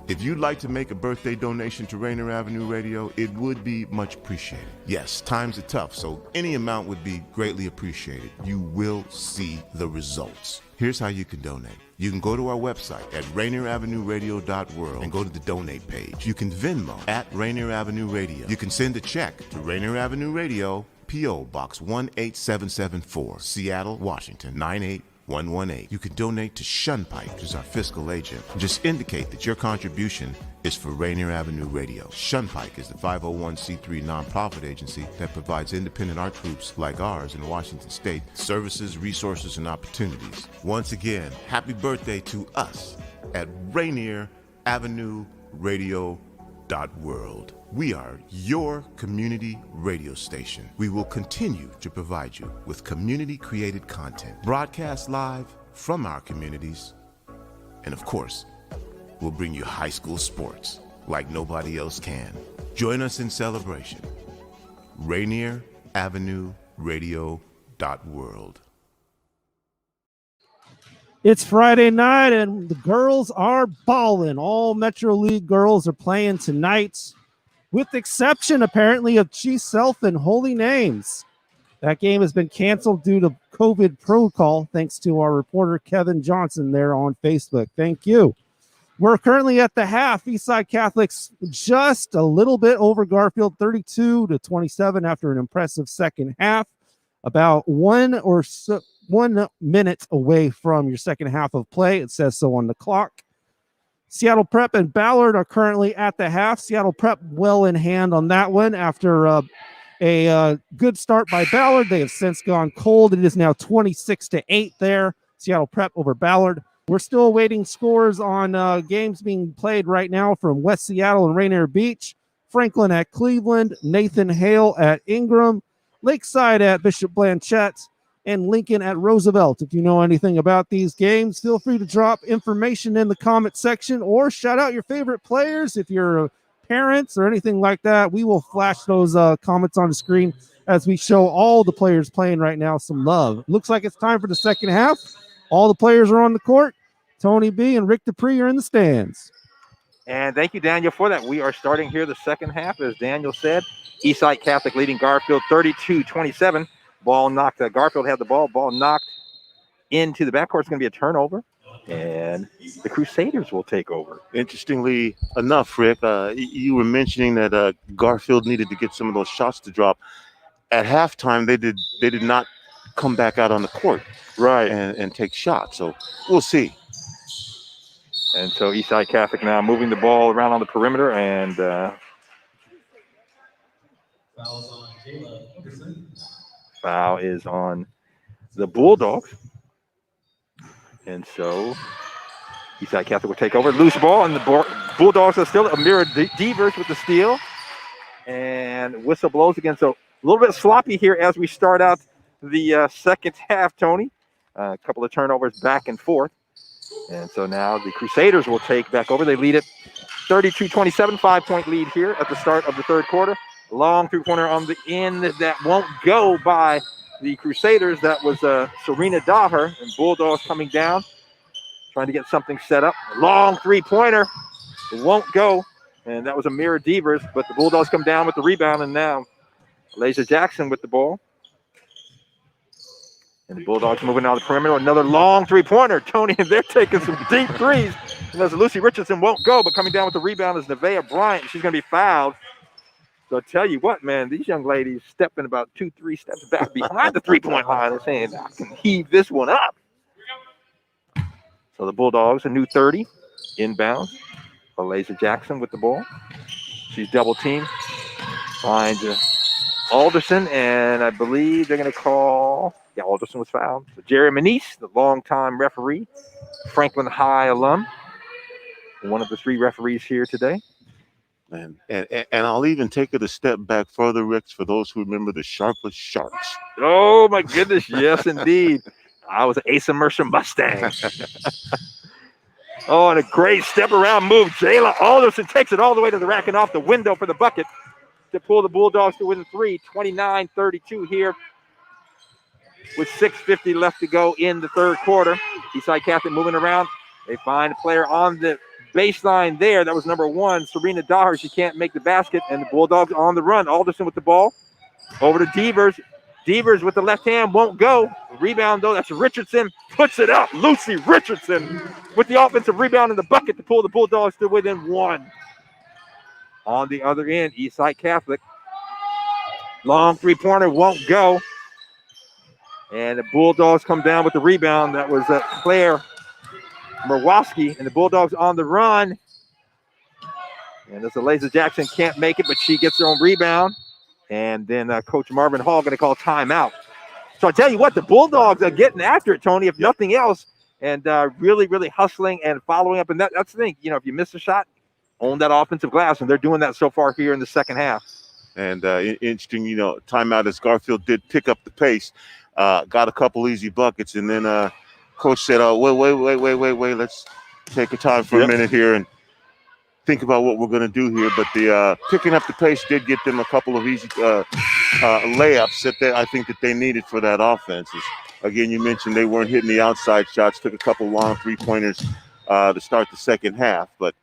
If you'd like to make a birthday donation to Rainier Avenue Radio, it would be much appreciated. Yes, times are tough, so any amount would be greatly appreciated. You will see the results. Here's how you can donate. You can go to our website at rainieravenueradio.world and go to the donate page. You can Venmo at Rainier Avenue Radio. You can send a check to Rainier Avenue Radio, P.O. Box 18774, Seattle, Washington, 98118. You can donate to Shunpike, which is our fiscal agent. Just indicate that your contribution is for Rainier Avenue Radio. Shunpike is the 501c3 nonprofit agency that provides independent art groups like ours in Washington State services, resources, and opportunities. Once again, happy birthday to us at Rainier Avenue Radio World. We are your community radio station. We will continue to provide you with community-created content, broadcast live from our communities, and of course, we'll bring you high school sports like nobody else can. Join us in celebration. Rainier Avenue Radio World. It's Friday night, and the girls are balling. All Metro League girls are playing tonight, with the exception, apparently, of Chief Self and Holy Names. That game has been canceled due to COVID protocol, thanks to our reporter, Kevin Johnson, there on Facebook. Thank you. We're currently at the half. Eastside Catholics just a little bit over Garfield, 32-27 after an impressive second half. About 1 minute away from your second half of play. It says so on the clock. Seattle Prep and Ballard are currently at the half. Seattle Prep well in hand on that one after a good start by Ballard. They have since gone cold. It is now 26-8 there. Seattle Prep over Ballard. We're still awaiting scores on games being played right now from West Seattle and Rainier Beach, Franklin at Cleveland, Nathan Hale at Ingram, Lakeside at Bishop Blanchette, and Lincoln at Roosevelt. If you know anything about these games, feel free to drop information in the comment section or shout out your favorite players. If you're parents or anything like that, we will flash those comments on the screen as we show all the players playing right now some love. Looks like it's time for the second half. All the players are on the court. Tony B and Rick Dupree are in the stands. And thank you, Daniel, for that. We are starting here the second half, as Daniel said. Eastside Catholic leading Garfield 32-27. Ball knocked. Garfield had the ball. Ball knocked into the backcourt. It's going to be a turnover, and the Crusaders will take over. Interestingly enough, Rick, you were mentioning that Garfield needed to get some of those shots to drop. At halftime, they did not come back out on the court, right, and take shots. So we'll see. And so Eastside Catholic now moving the ball around on the perimeter, and foul is on the Bulldogs. And so Eastside Catholic will take over. Loose ball, and the Bulldogs are still a mirror Devers with the steal. And whistle blows again. So a little bit sloppy here as we start out the second half, Tony. A couple of turnovers back and forth. And so now the Crusaders will take back over. They lead it 32-27, 5-point lead here at the start of the third quarter. Long three-pointer on the end that won't go by the Crusaders. That was Serena Daher, and Bulldogs coming down, trying to get something set up. Long three-pointer. It won't go, and that was Amira Devers, but the Bulldogs come down with the rebound, and now Laser Jackson with the ball. And the Bulldogs moving down the perimeter. Another long three-pointer. Tony, and they're taking some deep threes. And as Lucy Richardson won't go, but coming down with the rebound is Nevaeh Bryant. She's going to be fouled. So I tell you what, man, these young ladies stepping about 2-3 steps back behind the three-point line and saying, I can heave this one up. So the Bulldogs, a new 30, inbounds. Laser Jackson with the ball. She's double-teamed. Finds Alderson, and I believe they're going to call, Alderson was fouled. So Jerry Manise, the longtime referee, Franklin High alum, one of the 3 referees here today. And I'll even take it a step back further, Rick, for those who remember the Sharpless Sharks. Oh, my goodness, yes, indeed. I was an Asa Mercer Mustang. Oh, and a great step-around move. Jayla Alderson takes it all the way to the rack and off the window for the bucket to pull the Bulldogs to win 3, 29-32 here with 6:50 left to go in the third quarter. Eastside Catholic moving around. They find a player on the baseline there. That was number 1, Serena Daher. She can't make the basket, and the Bulldogs on the run. Alderson with the ball. Over to Devers. Devers with the left hand won't go. Rebound, though, that's Richardson. Puts it up. Lucy Richardson with the offensive rebound in the bucket to pull the Bulldogs to within 1. On the other end, Eastside Catholic. Long three-pointer won't go. And the Bulldogs come down with the rebound. That was Claire Murwowski, and the Bulldogs on the run. And as Laser Jackson can't make it, but she gets her own rebound. And then Coach Marvin Hall going to call timeout. So I tell you what, the Bulldogs are getting after it, Tony, if nothing else, and really, really hustling and following up. And that's the thing, if you miss a shot, own that offensive glass, and they're doing that so far here in the second half. And interesting, timeout as Garfield did pick up the pace, got a couple easy buckets, and then Coach said, wait, let's take a time for a minute here and think about what we're going to do here. But the picking up the pace did get them a couple of easy layups that I think that they needed for that offense. Again, you mentioned they weren't hitting the outside shots, took a couple long three-pointers to start the second half. But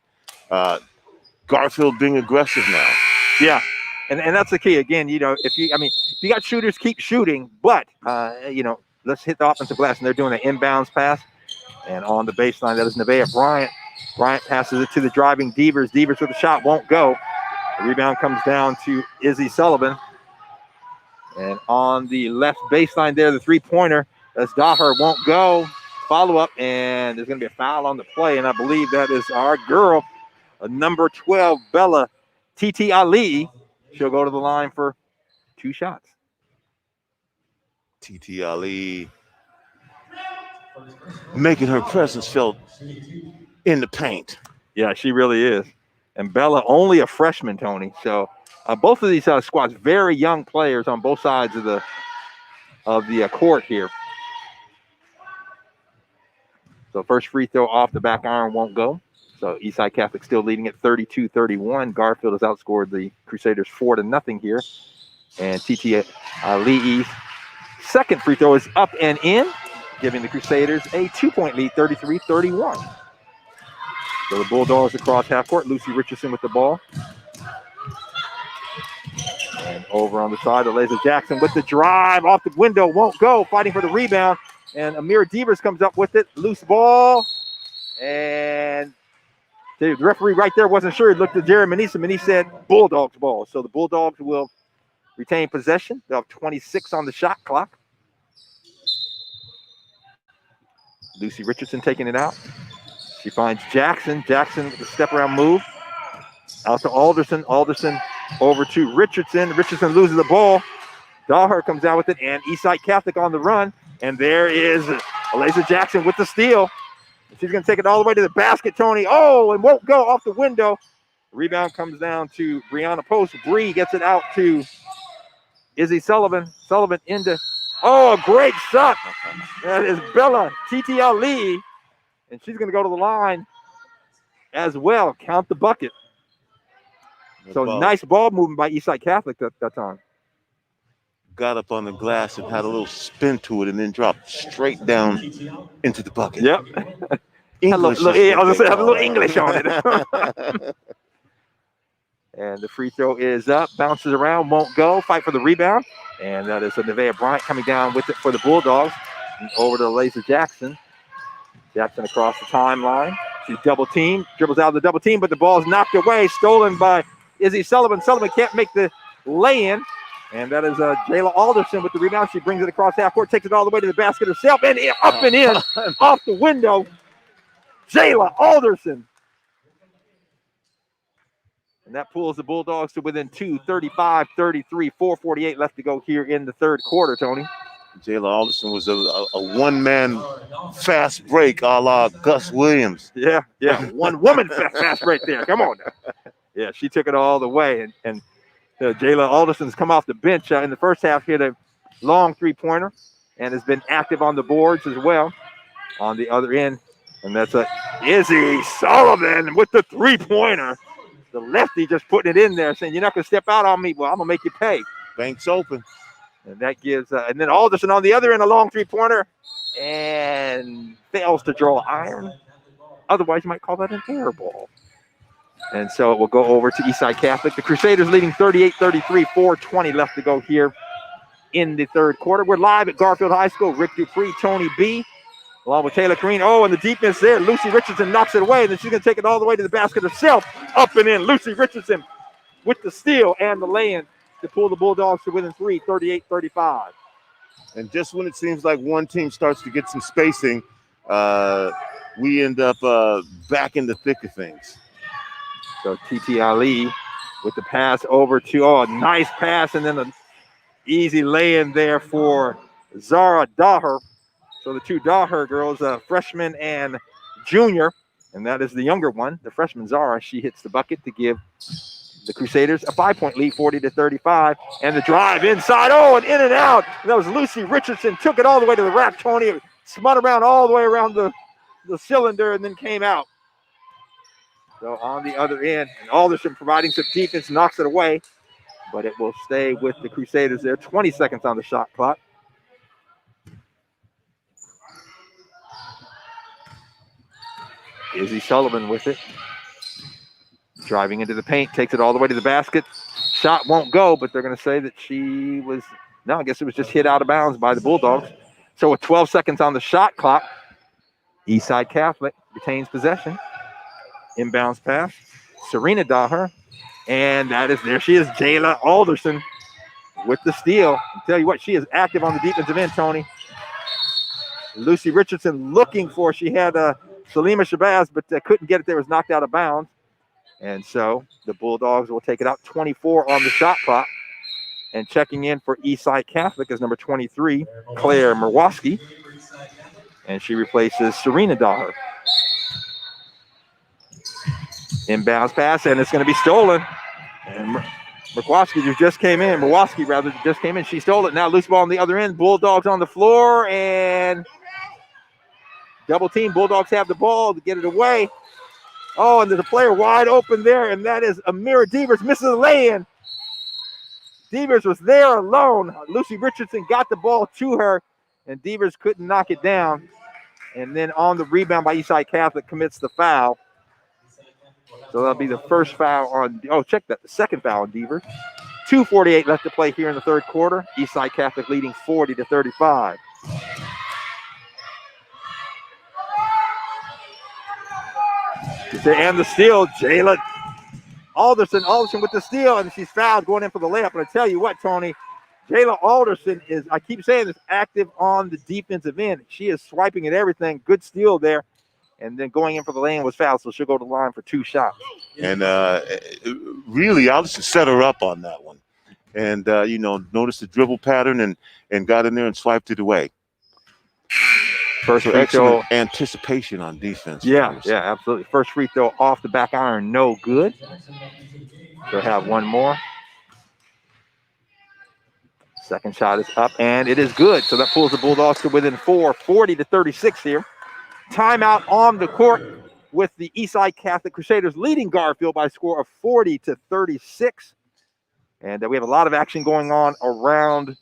Garfield being aggressive now. Yeah, and that's the key. Again, if you got shooters, keep shooting. But, let's hit the offensive glass. And they're doing an inbounds pass. And on the baseline, that is Nevaeh Bryant. Bryant passes it to the driving Devers. Devers with a shot won't go. The rebound comes down to Izzy Sullivan. And on the left baseline there, the three-pointer, that's Daher, won't go. Follow-up, and there's going to be a foul on the play. And I believe that is our girl, number 12, Bella Titi Ali. She'll go to the line for 2 shots. Titi Ali making her presence felt in the paint. Yeah, she really is. And Bella, only a freshman, Tony. So both of these squads, very young players on both sides of the court here. So first free throw off the back iron won't go. So Eastside Catholic still leading at 32-31. Garfield has outscored the Crusaders 4-0 here. And Titi Ali's second free throw is up and in, giving the Crusaders a 2-point lead, 33-31. So the Bulldogs across half court. Lucy Richardson with the ball. And over on the side, the Laser Jackson with the drive off the window, won't go, fighting for the rebound. And Amira Devers comes up with it, loose ball. And the referee right there wasn't sure. He looked at Jerry Manise, and Manise said Bulldogs ball. So the Bulldogs will retain possession. They'll have 26 on the shot clock. Lucy Richardson taking it out. She finds Jackson. Jackson with a step-around move. Out to Alderson. Alderson over to Richardson. Richardson loses the ball. Daher comes out with it, and Eastside Catholic on the run. And there is Laser Jackson with the steal. She's going to take it all the way to the basket, Tony. Oh, and won't go off the window. Rebound comes down to Brianna Post. Bree gets it out to Izzy Sullivan. Sullivan into, a great shot. That is Bella Titi Ali. And she's going to go to the line as well. Count the bucket. So nice ball movement by Eastside Catholic that time. Got up on the glass and had a little spin to it and then dropped straight down into the bucket. Yep. English. I was going to say, have a little English on it. And the free throw is up, bounces around, won't go. Fight for the rebound. And that is a Nevaeh Bryant coming down with it for the Bulldogs. And over to Laser Jackson. Jackson across the timeline. She's double teamed, dribbles out of the double team, but the ball is knocked away, stolen by Izzy Sullivan. Sullivan can't make the lay-in. And that is Jayla Alderson with the rebound. She brings it across half court, takes it all the way to the basket herself, and up and in, off the window. Jayla Alderson. And that pulls the Bulldogs to within 2, 35-33, 4:48 left to go here in the third quarter, Tony. Jayla Alderson was a one-man fast break a la Gus Williams. Yeah. One woman fast break there. Come on now. Yeah, she took it all the way. And Jayla Alderson's come off the bench in the first half, hit a long three-pointer and has been active on the boards as well on the other end. And that's Izzy Sullivan with the three-pointer. The lefty just putting it in there, saying, you're not going to step out on me. Well, I'm going to make you pay. Bank's open. And that gives, and then Alderson on the other end, a long three-pointer, and fails to draw iron. Otherwise, you might call that an air ball. And so it will go over to Eastside Catholic. The Crusaders leading 38-33, 4:20 left to go here in the third quarter. We're live at Garfield High School. Rick Dupree, Tony B, along with Taylor Green. Oh, and the defense there. Lucy Richardson knocks it away, and then she's going to take it all the way to the basket herself. Up and in. Lucy Richardson with the steal and the lay-in to pull the Bulldogs to within 3, 38-35. And just when it seems like one team starts to get some spacing, we end up back in the thick of things. So TT Ali with the pass over to, nice pass, and then an easy lay-in there for Zara Daher. So the two Daher girls, freshman and junior, and that is the younger one, the freshman Zara. She hits the bucket to give the Crusaders a 5-point lead, 40-35, and the drive inside. Oh, and in and out. And that was Lucy Richardson. Took it all the way to the rack, Tony. Spun around all the way around the cylinder and then came out. So on the other end, and Alderson providing some defense, knocks it away, but it will stay with the Crusaders there. 20 seconds on the shot clock. Izzy Sullivan with it. Driving into the paint, takes it all the way to the basket. Shot won't go, but they're going to say that she was, no, I guess it was just hit out of bounds by the Bulldogs. So with 12 seconds on the shot clock, Eastside Catholic retains possession. Inbounds pass, Serena Daher, and there she is, Jayla Alderson with the steal. I'll tell you what, she is active on the defensive end, Tony. Lucy Richardson looking for, she had Salima Shabazz, but couldn't get it there, was knocked out of bounds. And so the Bulldogs will take it out, 24 on the shot clock. And checking in for Eastside Catholic is number 23, Claire Murwowski. And she replaces Serena Daher. Inbounds pass, and it's going to be stolen. And Murwowski just came in. She stole it. Now loose ball on the other end. Bulldogs on the floor, and double team. Bulldogs have the ball to get it away. Oh, and there's a player wide open there, and that is Amira Devers, misses the lay-in. Devers was there alone. Lucy Richardson got the ball to her, and Devers couldn't knock it down. And then on the rebound by Eastside Catholic commits the foul. So that'll be the first foul on, the second foul on Devers. 2:48 left to play here in the third quarter. Eastside Catholic leading 40-35. And the steal, Jayla Alderson with the steal, and she's fouled going in for the layup. And I tell you what, Tony, Jayla Alderson is, I keep saying this, active on the defensive end. She is swiping at everything. Good steal there. And then going in for the lane was fouled, so she'll go to the line for 2 shots. And really, Alderson set her up on that one. And, noticed the dribble pattern and got in there and swiped it away. First free throw. Anticipation on defense. Yeah, absolutely. First free throw off the back iron, no good. They'll have one more. Second shot is up, and it is good. So that pulls the Bulldogs to within 4, 40-36 here. Timeout on the court with the Eastside Catholic Crusaders leading Garfield by a score of 40-36. And we have a lot of action going on around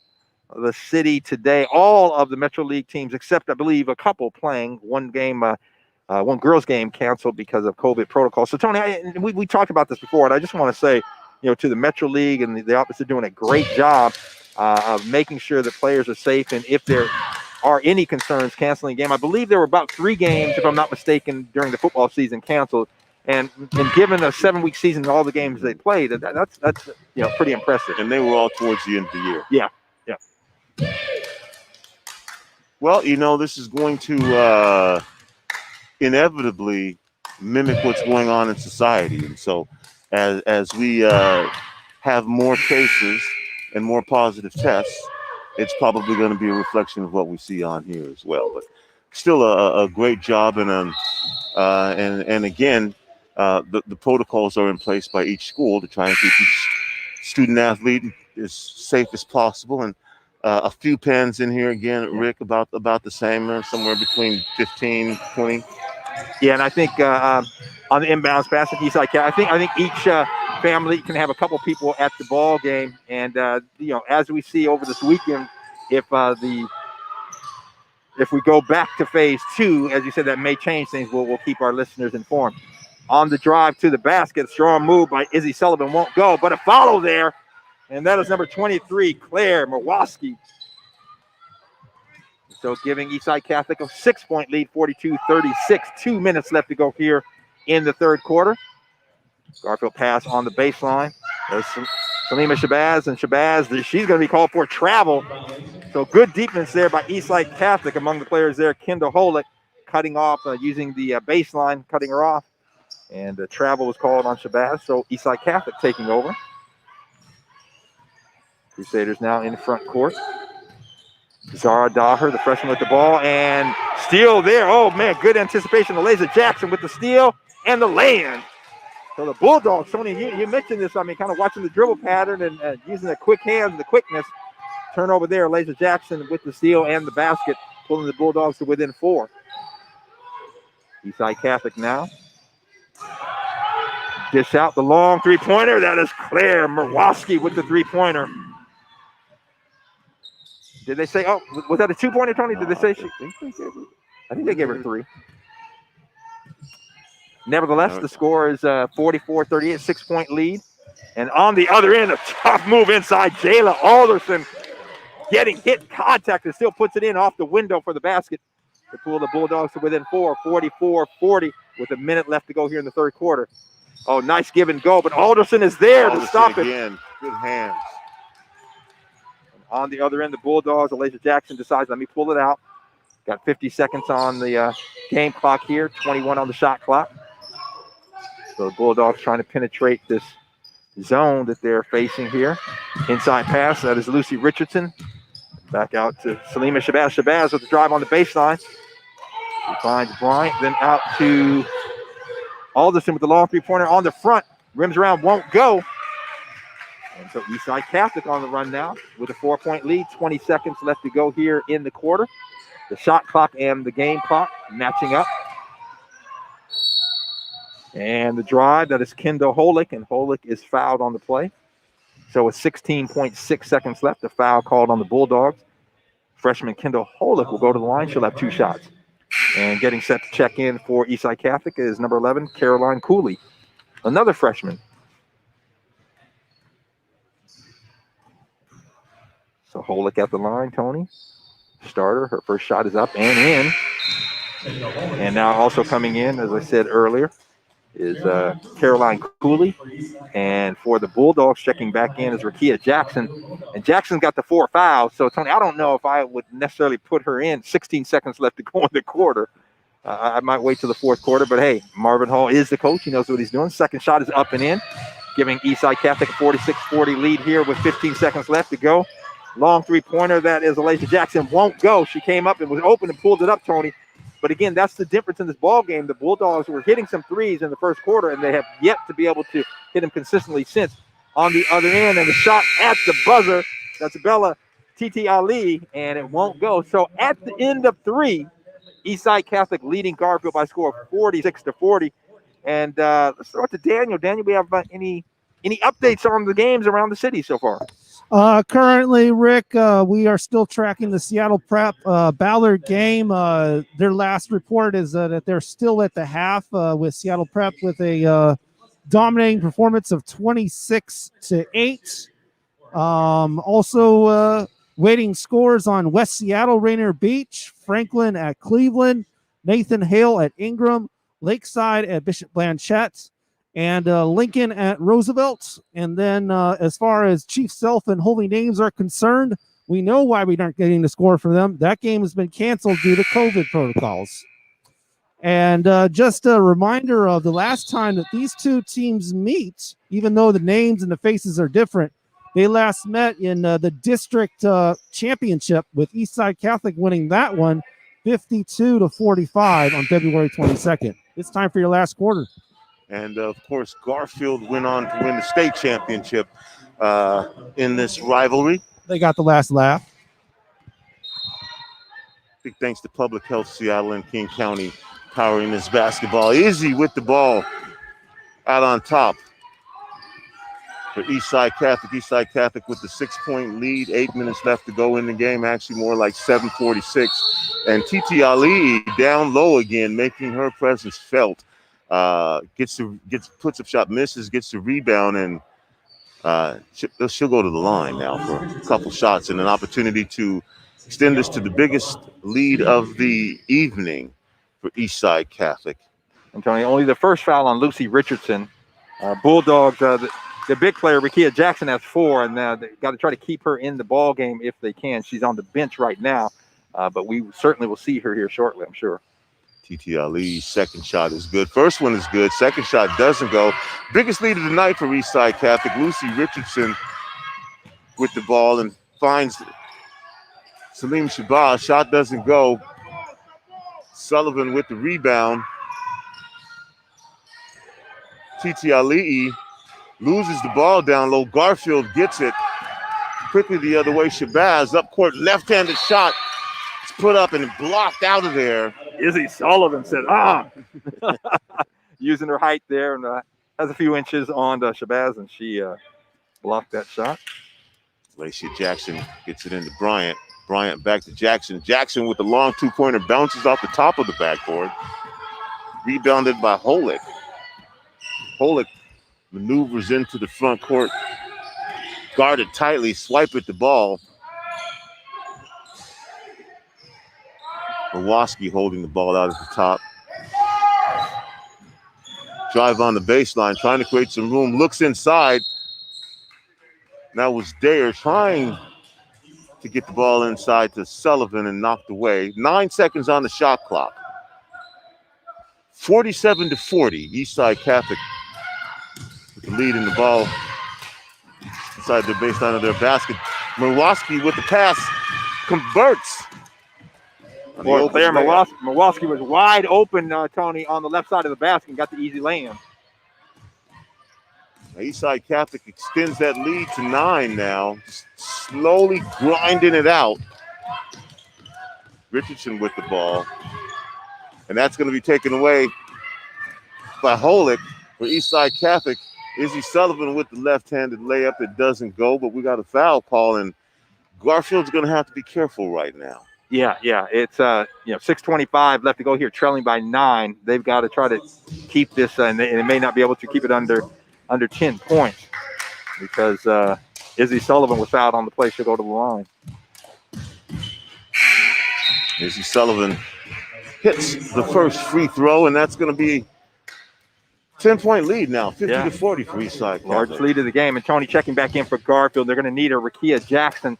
the city today. All of the Metro League teams, except I believe a couple playing. One girls game canceled because of COVID protocol. So Tony, we talked about this before, and I just want to say, to the Metro League and the office are doing a great job of making sure that players are safe. And if there are any concerns canceling a game, I believe there were about 3 games, if I'm not mistaken, during the football season canceled. And given a 7-week season and all the games they played, that's pretty impressive. And they were all towards the end of the year. Yeah. Well, this is going to inevitably mimic what's going on in society. And so as we have more cases and more positive tests, it's probably going to be a reflection of what we see on here as well. But still a great job. And again, the protocols are in place by each school to try and keep each student athlete as safe as possible. And a few pens in here again, Rick, about the same, somewhere between 15, 20. Yeah, and I think on the inbounds pass at Eastside, I think each family can have a couple people at the ball game, and as we see over this weekend, if we go back to phase 2, as you said, that may change things. We'll keep our listeners informed. On the drive to the basket, strong move by Izzy Sullivan, won't go, but a follow there, and that is number 23, Claire Murwoski. So giving Eastside Catholic a 6-point lead, 42-36. 2 minutes left to go here in the third quarter. Garfield pass on the baseline. There's Salima Shabazz, and Shabazz, she's going to be called for travel. So good defense there by Eastside Catholic. Among the players there, Kendall Holick cutting off, using the baseline, cutting her off. And the travel was called on Shabazz, so Eastside Catholic taking over. Crusaders now in front court. Zara Daher, the freshman with the ball, and steal there. Oh, man, good anticipation. Eliza Jackson with the steal and the land. So the Bulldogs, Tony, you mentioned this, kind of watching the dribble pattern and using the quick hands and the quickness. Turnover there, Eliza Jackson with the steal and the basket, pulling the Bulldogs to within 4. Eastside Catholic now. Dish out the long three-pointer. That is Claire Murwoski with the three-pointer. Did they say, was that a 2-pointer, Tony? Did they say I think they gave her 3. Nevertheless, the score is 44-38, 6-point lead. And on the other end, a tough move inside. Jayla Alderson getting hit contact and still puts it in off the window for the basket to pull the Bulldogs to within 4, 44-40 with a minute left to go here in the third quarter. Oh, nice give and go, but Alderson is there to stop it. Again, good hands. On the other end, the Bulldogs, Eliza Jackson decides, let me pull it out. Got 50 seconds on the game clock here, 21 on the shot clock. So the Bulldogs trying to penetrate this zone that they're facing here. Inside pass, that is Lucy Richardson. Back out to Salima Shabazz. Shabazz with the drive on the baseline. He finds Bryant, then out to Alderson with the long three-pointer on the front. Rims around, won't go. And so Eastside Catholic on the run now with a 4-point lead. 20 seconds left to go here in the quarter. The shot clock and the game clock matching up. And the drive, that is Kendall Holick, and Holick is fouled on the play. So with 16.6 seconds left, the foul called on the Bulldogs. Freshman Kendall Holick will go to the line. She'll have 2 shots. And getting set to check in for Eastside Catholic is number 11, Caroline Cooley, another freshman. So Holick at the line, Tony. Starter, her first shot is up and in. And now also coming in, as I said earlier, is Caroline Cooley. And for the Bulldogs, checking back in is Rakia Jackson. And Jackson got the 4 fouls. So, Tony, I don't know if I would necessarily put her in. 16 seconds left to go in the quarter. I might wait till the fourth quarter. But, hey, Marvin Hall is the coach. He knows what he's doing. Second shot is up and in, giving Eastside Catholic a 46-40 lead here with 15 seconds left to go. Long three-pointer, that is Eliza Jackson, won't go. She came up and was open and pulled it up, Tony. But again, that's the difference in this ball game. The Bulldogs were hitting some threes in the first quarter, and they have yet to be able to hit them consistently since. On the other end, and the shot at the buzzer, that's Bella Titi Ali, and it won't go. So at the end of 3, Eastside Catholic leading Garfield by a score of 46-40. And let's throw it to Daniel. Daniel, we have any updates on the games around the city so far? Currently, Rick, we are still tracking the Seattle Prep Ballard game. Their last report is that they're still at the half with Seattle Prep with a dominating performance of 26-8. Also, waiting scores on West Seattle, Rainier Beach, Franklin at Cleveland, Nathan Hale at Ingram, Lakeside at Bishop Blanchette, and Lincoln at Roosevelt. And then as far as Chief Self and Holy Names are concerned, we know why we aren't getting the score from them. That game has been canceled due to COVID protocols. And just a reminder of the last time that these two teams meet, even though the names and the faces are different, they last met in the district championship with Eastside Catholic winning that one 52-45 on February 22nd. It's time for your last quarter. And, of course, Garfield went on to win the state championship in this rivalry. They got the last laugh. Big thanks to Public Health Seattle and King County powering this basketball. Izzy with the ball out on top for Eastside Catholic. Eastside Catholic with the 6-point lead, 8 minutes left to go in the game, actually more like 7:46. And Titi Ali down low again, making her presence felt. Puts up shot, misses, gets the rebound, and she'll go to the line now for a couple shots and an opportunity to extend this to the biggest lead of the evening for Eastside Catholic. And Tony, only the first foul on Lucy Richardson. Bulldogs, the big player, Rikia Jackson, has 4, and they got to try to keep her in the ball game if they can. She's on the bench right now, but we certainly will see her here shortly, I'm sure. Titi Ali's second shot is good. First one is good. Second shot doesn't go. Biggest lead of the night for Eastside Catholic. Lucy Richardson with the ball and finds Salim Shabazz. Shot doesn't go. Sullivan with the rebound. Titi Ali loses the ball down low. Garfield gets it quickly the other way. Shabazz up court, left-handed shot. It's put up and blocked out of there. Izzy Sullivan said, using her height there, and has a few inches on Shabazz, and she blocked that shot. Lacia Jackson gets it into Bryant. Bryant back to Jackson. Jackson with the long two-pointer bounces off the top of the backboard. Rebounded by Holick. Holick maneuvers into the front court. Guarded tightly, swipe at the ball. Mawoski holding the ball out at the top. Drive on the baseline, trying to create some room. Looks inside. That was Dare trying to get the ball inside to Sullivan and knocked away. 9 seconds on the shot clock. 47-40. Eastside Catholic with the lead in the ball inside the baseline of their basket. Mawoski with the pass converts. Well, there, Mawoski was wide open, Tony, on the left side of the basket and got the easy lay-in. Eastside Catholic extends that lead to 9 now, just slowly grinding it out. Richardson with the ball. And that's going to be taken away by Holick for Eastside Catholic. Izzy Sullivan with the left-handed layup that doesn't go, but we got a foul call, and Garfield's going to have to be careful right now. Yeah. It's 6:25 left to go here, trailing by 9. They've got to try to keep this, and they may not be able to keep it under 10 points because Izzy Sullivan was fouled on the play. She'll go to the line. Izzy Sullivan hits the first free throw, and that's going to be 10-point lead now, 50-40 for Eastside. Large lead of the game. And Tony checking back in for Garfield. They're going to need her. Rikia Jackson,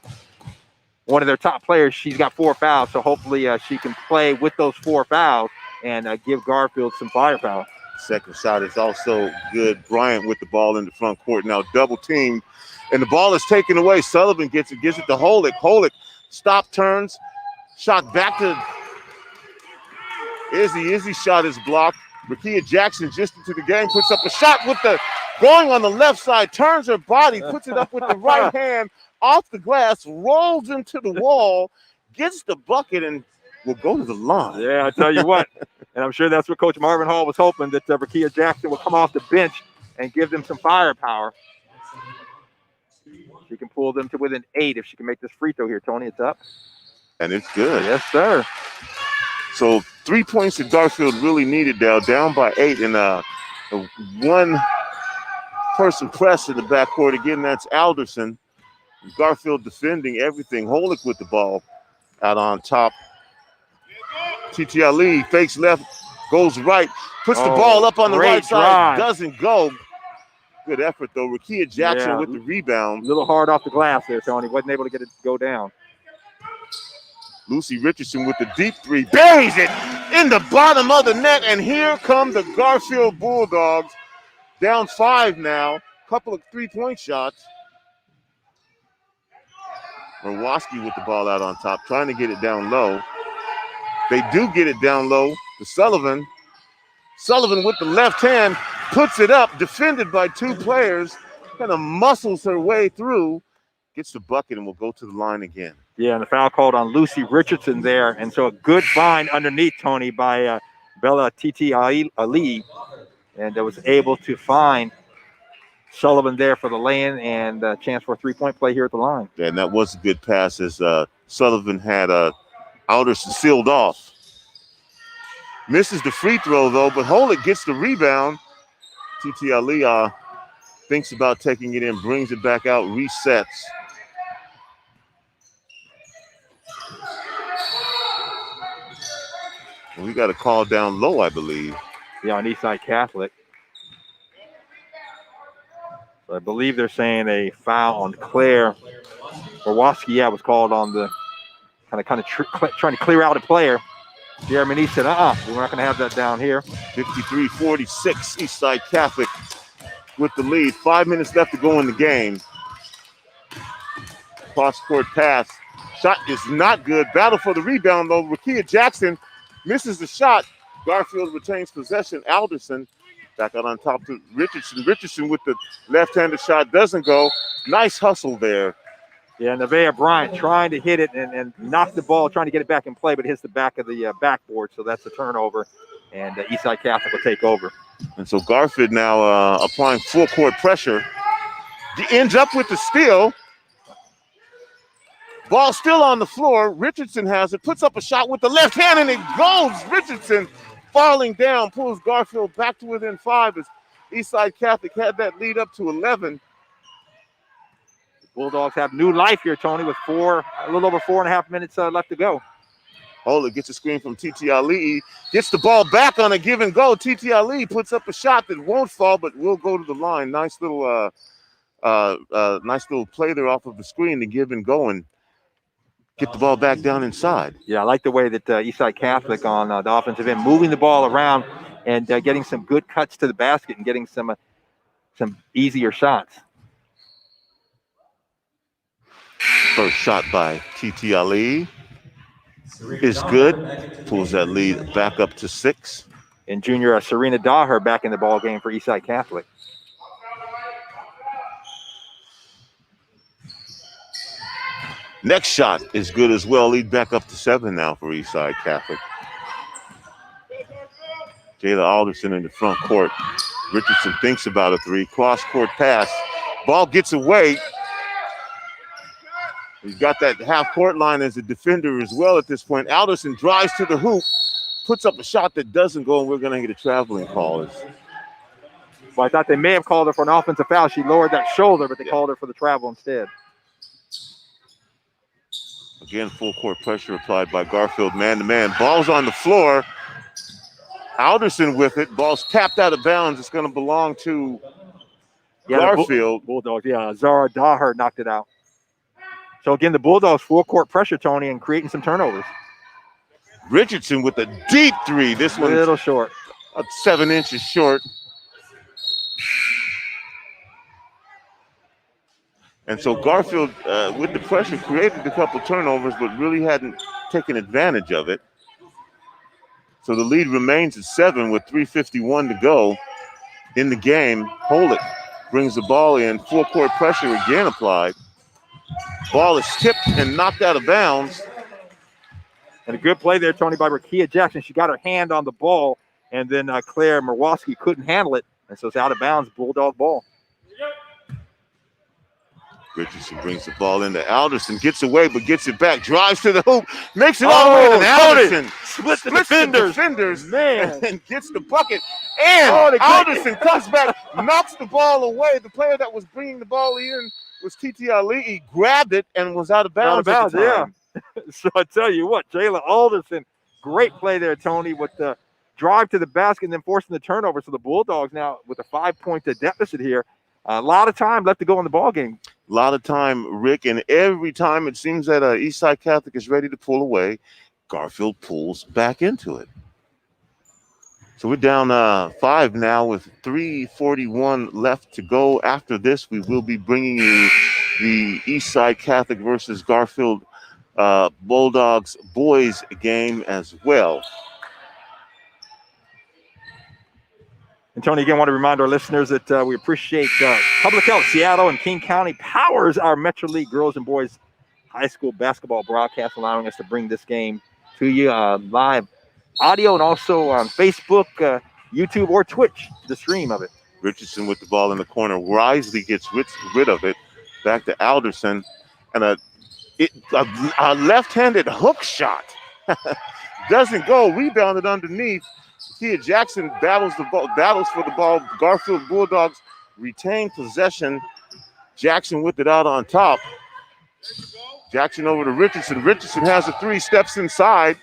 one of their top players. She's got 4 fouls, so hopefully she can play with those 4 fouls and give Garfield some firepower. Second shot is also good. Bryant with the ball in the front court now, double teamed, and the ball is taken away. Sullivan gives it to Holick. Holick stop, turns, shot back to Izzy. Izzy's shot is blocked. Rikia Jackson just into the game, puts up a shot with the going on the left side, turns her body, puts it up with the right hand off the glass, rolls into the wall, gets the bucket, and will go to the line. Yeah, I tell you what. And I'm sure that's what Coach Marvin Hall was hoping, that Rakia Jackson will come off the bench and give them some firepower. She can pull them to within 8 if she can make this free throw here, Tony. It's up. And it's good. Yes, sir. So 3 points that Garfield really needed now, down by 8, and a one-person press in the backcourt. Again, that's Alderson. Garfield defending everything. Holick with the ball out on top. TT Ali fakes left, goes right, puts the ball up on the right side, doesn't go. Good effort, though. Rakia Jackson with the rebound. A little hard off the glass there, Tony. Wasn't able to get it to go down. Lucy Richardson with the deep 3. Buries it in the bottom of the net, and here come the Garfield Bulldogs. Down 5 now. Couple of 3-point shots. Murwowski with the ball out on top, trying to get it down low. They do get it down low to Sullivan. Sullivan with the left hand puts it up, defended by 2 players, kind of muscles her way through, gets the bucket, and will go to the line again. Yeah, and the foul called on Lucy Richardson there. And so a good find underneath, Tony, by Bella TT Ali. And was able to find Sullivan there for the lay-in and a chance for a 3-point play here at the line. Yeah, and that was a good pass as Sullivan had Alderson sealed off. Misses the free throw, though, but Holick gets the rebound. TT Ali thinks about taking it in, brings it back out, resets. We got a call down low, I believe. Yeah, on Eastside Catholic. So I believe they're saying a foul on Claire Murwowski. Was called on the kind of trying to clear out a player. Jeremy said, we're not going to have that down here. 53-46, Eastside Catholic with the lead. 5 minutes left to go in the game. Cross-court pass. Shot is not good. Battle for the rebound, though. Rakia Jackson misses the shot. Garfield retains possession. Alderson back out on top to Richardson. Richardson with the left-handed shot doesn't go. Nice hustle there. Yeah, Nevaeh Bryant trying to hit it and knock the ball, trying to get it back in play, but it hits the back of the backboard, so that's a turnover, and Eastside Catholic will take over. And so Garfield now applying full-court pressure. He ends up with the steal. Ball still on the floor. Richardson has it, puts up a shot with the left hand, and it goes. Richardson falling down, pulls Garfield back to within 5 as Eastside Catholic had that lead up to 11. Bulldogs have new life here, Tony, with a little over 4.5 minutes left to go. Hola gets a screen from TT Ali, gets the ball back on a give and go. TT Ali puts up a shot that won't fall, but will go to the line. Nice little play there off of the screen to give and go and get the ball back down inside. Yeah, I like the way that Eastside Catholic on the offensive end, moving the ball around and getting some good cuts to the basket and getting some easier shots. First shot by TT Ali is good. Pulls that lead back up to 6. And junior Serena Daher back in the ball game for Eastside Catholic. Next shot is good as well. Lead back up to 7 now for Eastside Catholic. Jayla Alderson in the front court. Richardson thinks about a 3. Cross-court pass. Ball gets away. He's got that half-court line as a defender as well at this point. Alderson drives to the hoop, puts up a shot that doesn't go, and we're going to get a traveling call. Well, I thought they may have called her for an offensive foul. She lowered that shoulder, but they called her for the travel instead. Again, full-court pressure applied by Garfield, man-to-man. Ball's on the floor. Alderson with it. Ball's tapped out of bounds. It's going to belong to Garfield. Bulldogs, Zara Daher knocked it out. So, again, the Bulldogs full-court pressure, Tony, and creating some turnovers. Richardson with a deep 3. This one's a little short. 7 inches short. And so Garfield, with the pressure, created a couple turnovers, but really hadn't taken advantage of it. So the lead remains at 7 with 3:51 to go in the game. Holick brings the ball in. Full-court pressure again applied. Ball is tipped and knocked out of bounds. And a good play there, Tony, by Rakia Jackson. She got her hand on the ball, and then Claire Murwowski couldn't handle it, and so it's out of bounds, Bulldog ball. Richardson brings the ball into Alderson, gets away, but gets it back, drives to the hoop, makes it all the way, and Alderson splits the defenders, man, and gets the bucket. And Alderson comes back, knocks the ball away. The player that was bringing the ball in was Titi Ali. Grabbed it and was out of bounds. Yeah. So I tell you what, Jayla Alderson, great play there, Tony, with the drive to the basket and then forcing the turnover. So the Bulldogs now with a 5-point deficit here. A lot of time left to go in the ball game. A lot of time, Rick, and every time it seems that Eastside Catholic is ready to pull away, Garfield pulls back into it. So we're down 5 now with 3:41 left to go. After this, we will be bringing you the Eastside Catholic versus Garfield Bulldogs boys game as well. And Tony, again, want to remind our listeners that we appreciate Public Health Seattle and King County powers our Metro League girls and boys high school basketball broadcast, allowing us to bring this game to you live audio and also on Facebook, YouTube, or Twitch, the stream of it. Richardson with the ball in the corner. Wisely gets rid of it. Back to Alderson. And a left-handed hook shot. Doesn't go. Rebounded underneath. Kia Jackson battles for the ball. Garfield Bulldogs retain possession. Jackson with it out on top. Jackson over to Richardson. Richardson has a 3, steps inside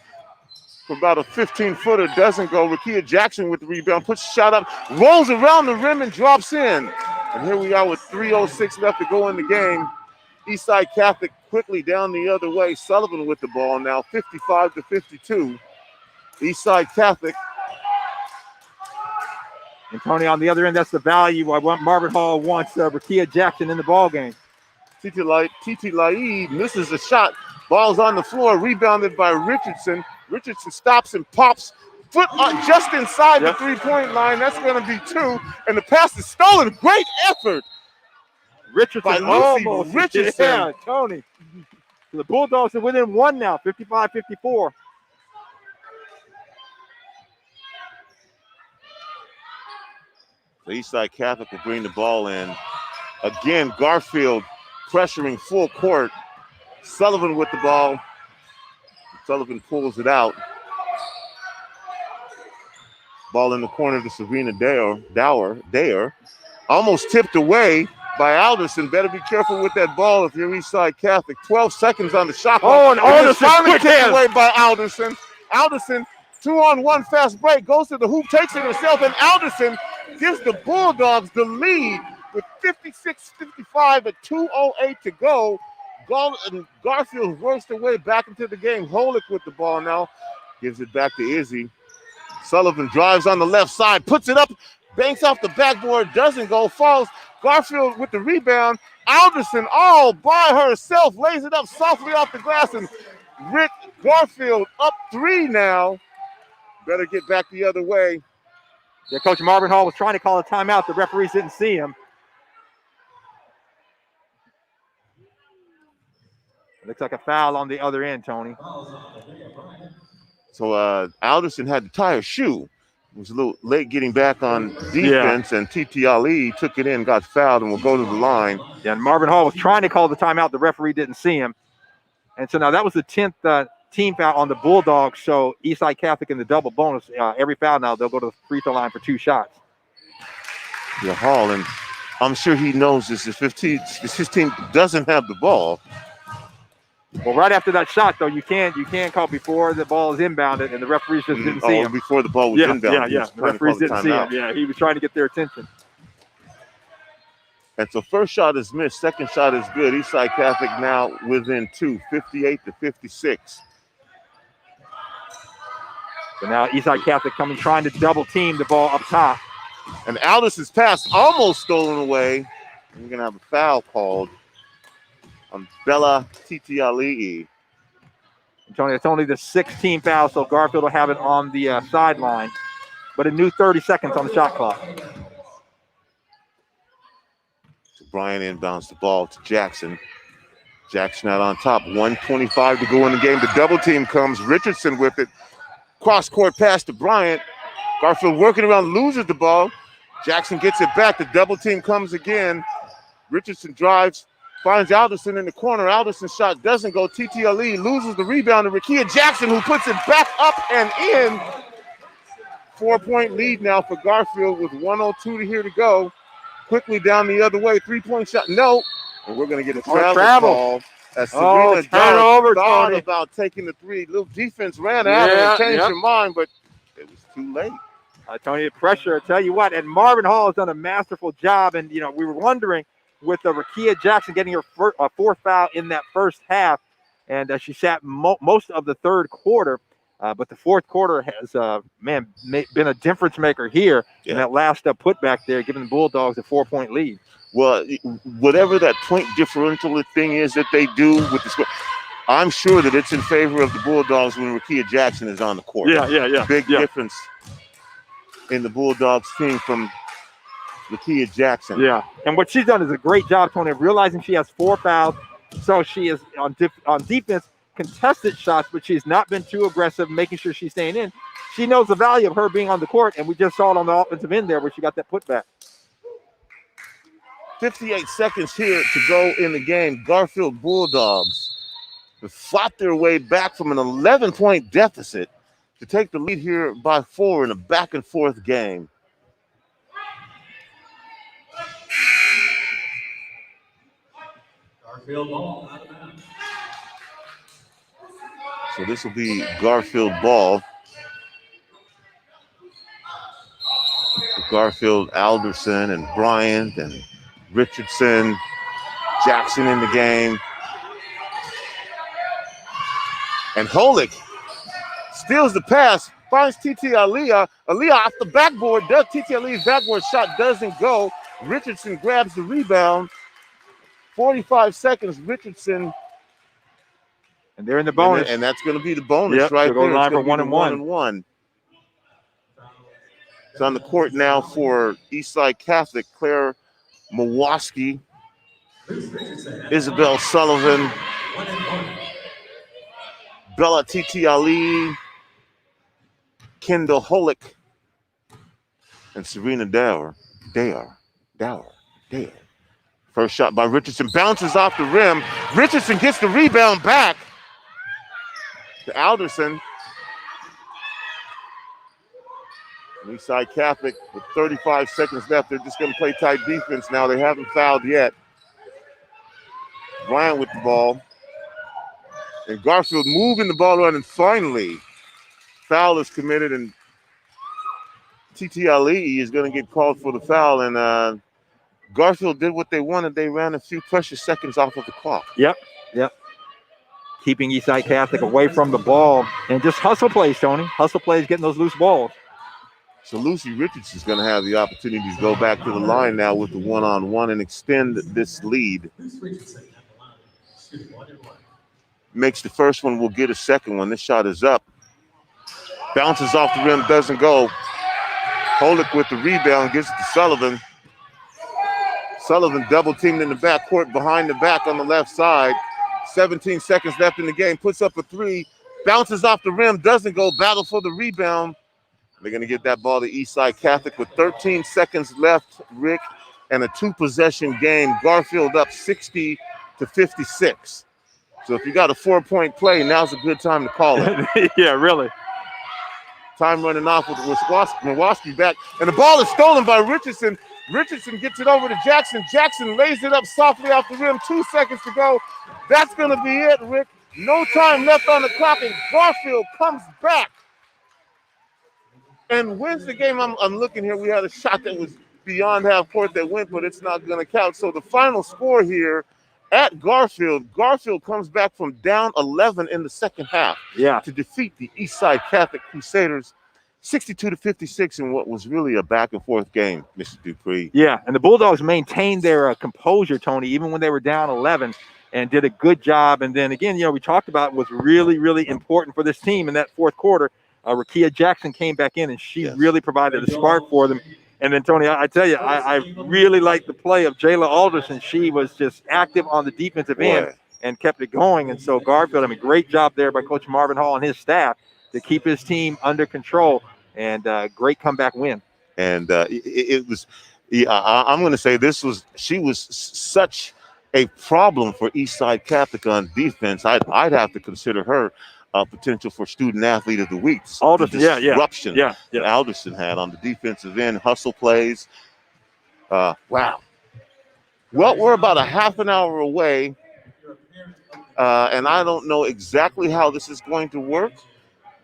for about a 15-footer. Doesn't go. Rakia Jackson with the rebound. Puts the shot up. Rolls around the rim and drops in. And here we are with 3:06 left to go in the game. Eastside Catholic quickly down the other way. Sullivan with the ball now, 55-52. Eastside Catholic. And Tony, on the other end, that's the value. I want Marvin Hall wants Rakia Jackson in the ball game. Titi Laid misses a shot. Ball's on the floor, rebounded by Richardson. Richardson stops and pops. Foot just inside the three-point line. That's going to be 2. And the pass is stolen. Great effort. Richardson, almost. Richardson. Yeah, Tony. So the Bulldogs are within 1 now, 55-54. The Eastside Catholic will bring the ball in. Again, Garfield pressuring full court. Sullivan with the ball. Sullivan pulls it out. Ball in the corner to Serena Dower. Almost tipped away by Alderson. Better be careful with that ball if you're Eastside Catholic. 12 seconds on the shot clock. Oh, and Alderson finally tipped away by Alderson. Alderson, 2-on-1 fast break, goes to the hoop, takes it herself, and Alderson gives the Bulldogs the lead with 56-55 at 2:08 to go. Garfield works their way back into the game. Holick with the ball now. Gives it back to Izzy. Sullivan drives on the left side, puts it up, banks off the backboard, doesn't go, falls. Garfield with the rebound. Alderson all by herself lays it up softly off the glass, and Rick Garfield up 3 now. Better get back the other way. Yeah, Coach Marvin Hall was trying to call a timeout. The referees didn't see him. Looks like a foul on the other end, Tony. So Alderson had to tie her shoe. He was a little late getting back on defense, and Titi Ali took it in, got fouled, and will go to the line. Yeah, and Marvin Hall was trying to call the timeout. The referee didn't see him. And so now that was the 10th team foul on the Bulldogs. So Eastside Catholic in the double bonus. Every foul now, they'll go to the free throw line for 2 shots. Yeah, Hall, and I'm sure he knows this. If his team doesn't have the ball. Well, right after that shot, though, you can't call before the ball is inbounded, and the referees just didn't see him. Before the ball was inbounded. Yeah. The referees didn't see him. Yeah, he was trying to get their attention. And so first shot is missed. Second shot is good. Eastside Catholic now within 2, 58-56. So now Eastside Catholic trying to double team the ball up top. And Alderson's pass almost stolen away. We're going to have a foul called on Bella Titialii. Tony, it's only the 16th foul, so Garfield will have it on the sideline. But a new 30 seconds on the shot clock. So Brian inbounds the ball to Jackson. Jackson out on top. 1:25 to go in the game. The double team comes. Richardson with it. Cross court pass to Bryant. Garfield working around, loses the ball. Jackson gets it back. The double team comes again. Richardson drives, finds Alderson in the corner. Alderson's shot doesn't go. TTLE loses the rebound to Rakia Jackson, who puts it back up and in. 4-point lead now for Garfield with 1:02 to go. Quickly down the other way. 3-point shot. No. And we're going to get a travel ball. As Serena thought about taking the three. Little defense ran out and changed her mind, but it was too late. Tony, pressure, I tell you what. And Marvin Hall has done a masterful job. And, we were wondering with Rakia Jackson getting her fourth foul in that first half. And she sat most of the third quarter. But the fourth quarter has, been a difference maker here in that last putback there, giving the Bulldogs a 4-point lead. Well, whatever that point differential thing is that they do with the score, I'm sure that it's in favor of the Bulldogs when Rakia Jackson is on the court. Yeah. Big difference in the Bulldogs team from Rakia Jackson. Yeah, and what she's done is a great job, Tony, of realizing she has 4 fouls. So she is on defense, contested shots, but she's not been too aggressive, making sure she's staying in. She knows the value of her being on the court, and we just saw it on the offensive end there where she got that putback. 58 seconds here to go in the game. Garfield Bulldogs have fought their way back from an 11-point deficit to take the lead here by 4 in a back-and-forth game. Garfield ball out of bounds. So this will be Garfield ball. Garfield, Alderson, and Bryant, and Richardson, Jackson in the game. And Holick steals the pass, finds TT Aliyah. Aliyah off the backboard. TT Aliyah's backboard shot doesn't go. Richardson grabs the rebound. 45 seconds, Richardson. And they're in the bonus. And that's going to be the bonus right there. Line for 1-1. It's on the court now for Eastside Catholic. Claire Mawoski, Isabel Sullivan, Bella Titi Ali, Kendall Holick, and Serena Dower. First shot by Richardson, bounces off the rim. Richardson gets the rebound back to Alderson. Eastside Catholic with 35 seconds left. They're just going to play tight defense now. They haven't fouled yet. Bryant with the ball. And Garfield moving the ball around, and finally foul is committed, and TT Ali is going to get called for the foul. And Garfield did what they wanted. They ran a few precious seconds off of the clock. Yep. Keeping Eastside Catholic away from the ball. And just hustle plays, Tony. Hustle plays, getting those loose balls. So Lucy Richards is going to have the opportunity to go back to the line now with the one-on-one and extend this lead. Makes the first one, will get a second one. This shot is up. Bounces off the rim, doesn't go. Holick with the rebound, gets it to Sullivan. Sullivan double teamed in the backcourt, behind the back on the left side. 17 seconds left in the game, puts up a three. Bounces off the rim, doesn't go. Battle for the rebound. They're going to get that ball to Eastside Catholic with 13 seconds left, Rick, and a 2-possession game. Garfield up 60-56. So if you got a 4-point play, now's a good time to call it. Yeah, really. Time running off with Mawoski back. And the ball is stolen by Richardson. Richardson gets it over to Jackson. Jackson lays it up softly off the rim. 2 seconds to go. That's going to be it, Rick. No time left on the clock, and Garfield comes back and wins the game. I'm looking here. We had a shot that was beyond half court that went, but it's not going to count. So the final score here at Garfield comes back from down 11 in the second half to defeat the Eastside Catholic Crusaders 62-56 in what was really a back-and-forth game, Mr. Dupree. Yeah, and the Bulldogs maintained their composure, Tony, even when they were down 11, and did a good job. And then again, we talked about was really, really important for this team in that fourth quarter. Rakia Jackson came back in, and she really provided a spark for them. And then, Tony, I tell you, I really like the play of Jayla Alderson. She was just active on the defensive end and kept it going. And so Garfield, I mean, great job there by Coach Marvin Hall and his staff to keep his team under control, and great comeback win. And it was, I'm going to say she was such a problem for Eastside Catholic on defense. I'd have to consider her potential for student athlete of the week. Alderson, the disruption that Alderson had on the defensive end, hustle plays. Wow. Well, we're about a half an hour away, and I don't know exactly how this is going to work,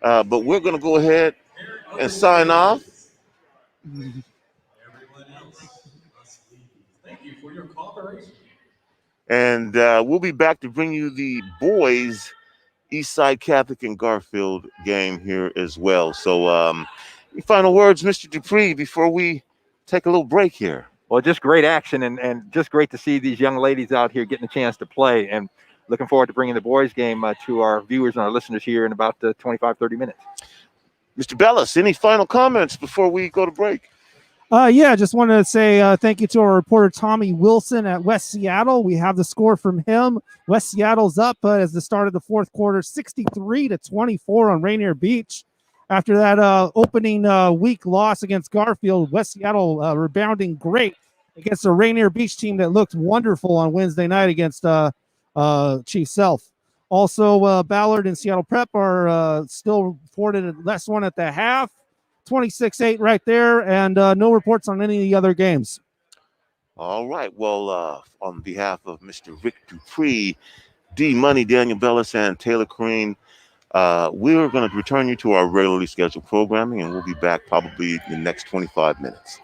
but we're going to go ahead and sign off. Everyone else must leave. Thank you for your cooperation. And we'll be back to bring you the boys' Eastside Catholic and Garfield game here as well. So any final words, Mr. Dupree, before we take a little break here? Well, just great action and just great to see these young ladies out here getting a chance to play, and looking forward to bringing the boys game to our viewers and our listeners here in about 25, 30 minutes. Mr. Bellis, any final comments before we go to break? Yeah, just wanted to say thank you to our reporter Tommy Wilson at West Seattle. We have the score from him. West Seattle's up as the start of the fourth quarter, 63-24 on Rainier Beach. After that opening week loss against Garfield, West Seattle rebounding great against a Rainier Beach team that looked wonderful on Wednesday night against Chief Self. Also, Ballard and Seattle Prep are still reported at less one at the half. 26-8 right there, and no reports on any of the other games. All right. Well, on behalf of Mr. Rick Dupree, D Money, Daniel Bellis, and Taylor Kareem, we're going to return you to our regularly scheduled programming, and we'll be back probably in the next 25 minutes.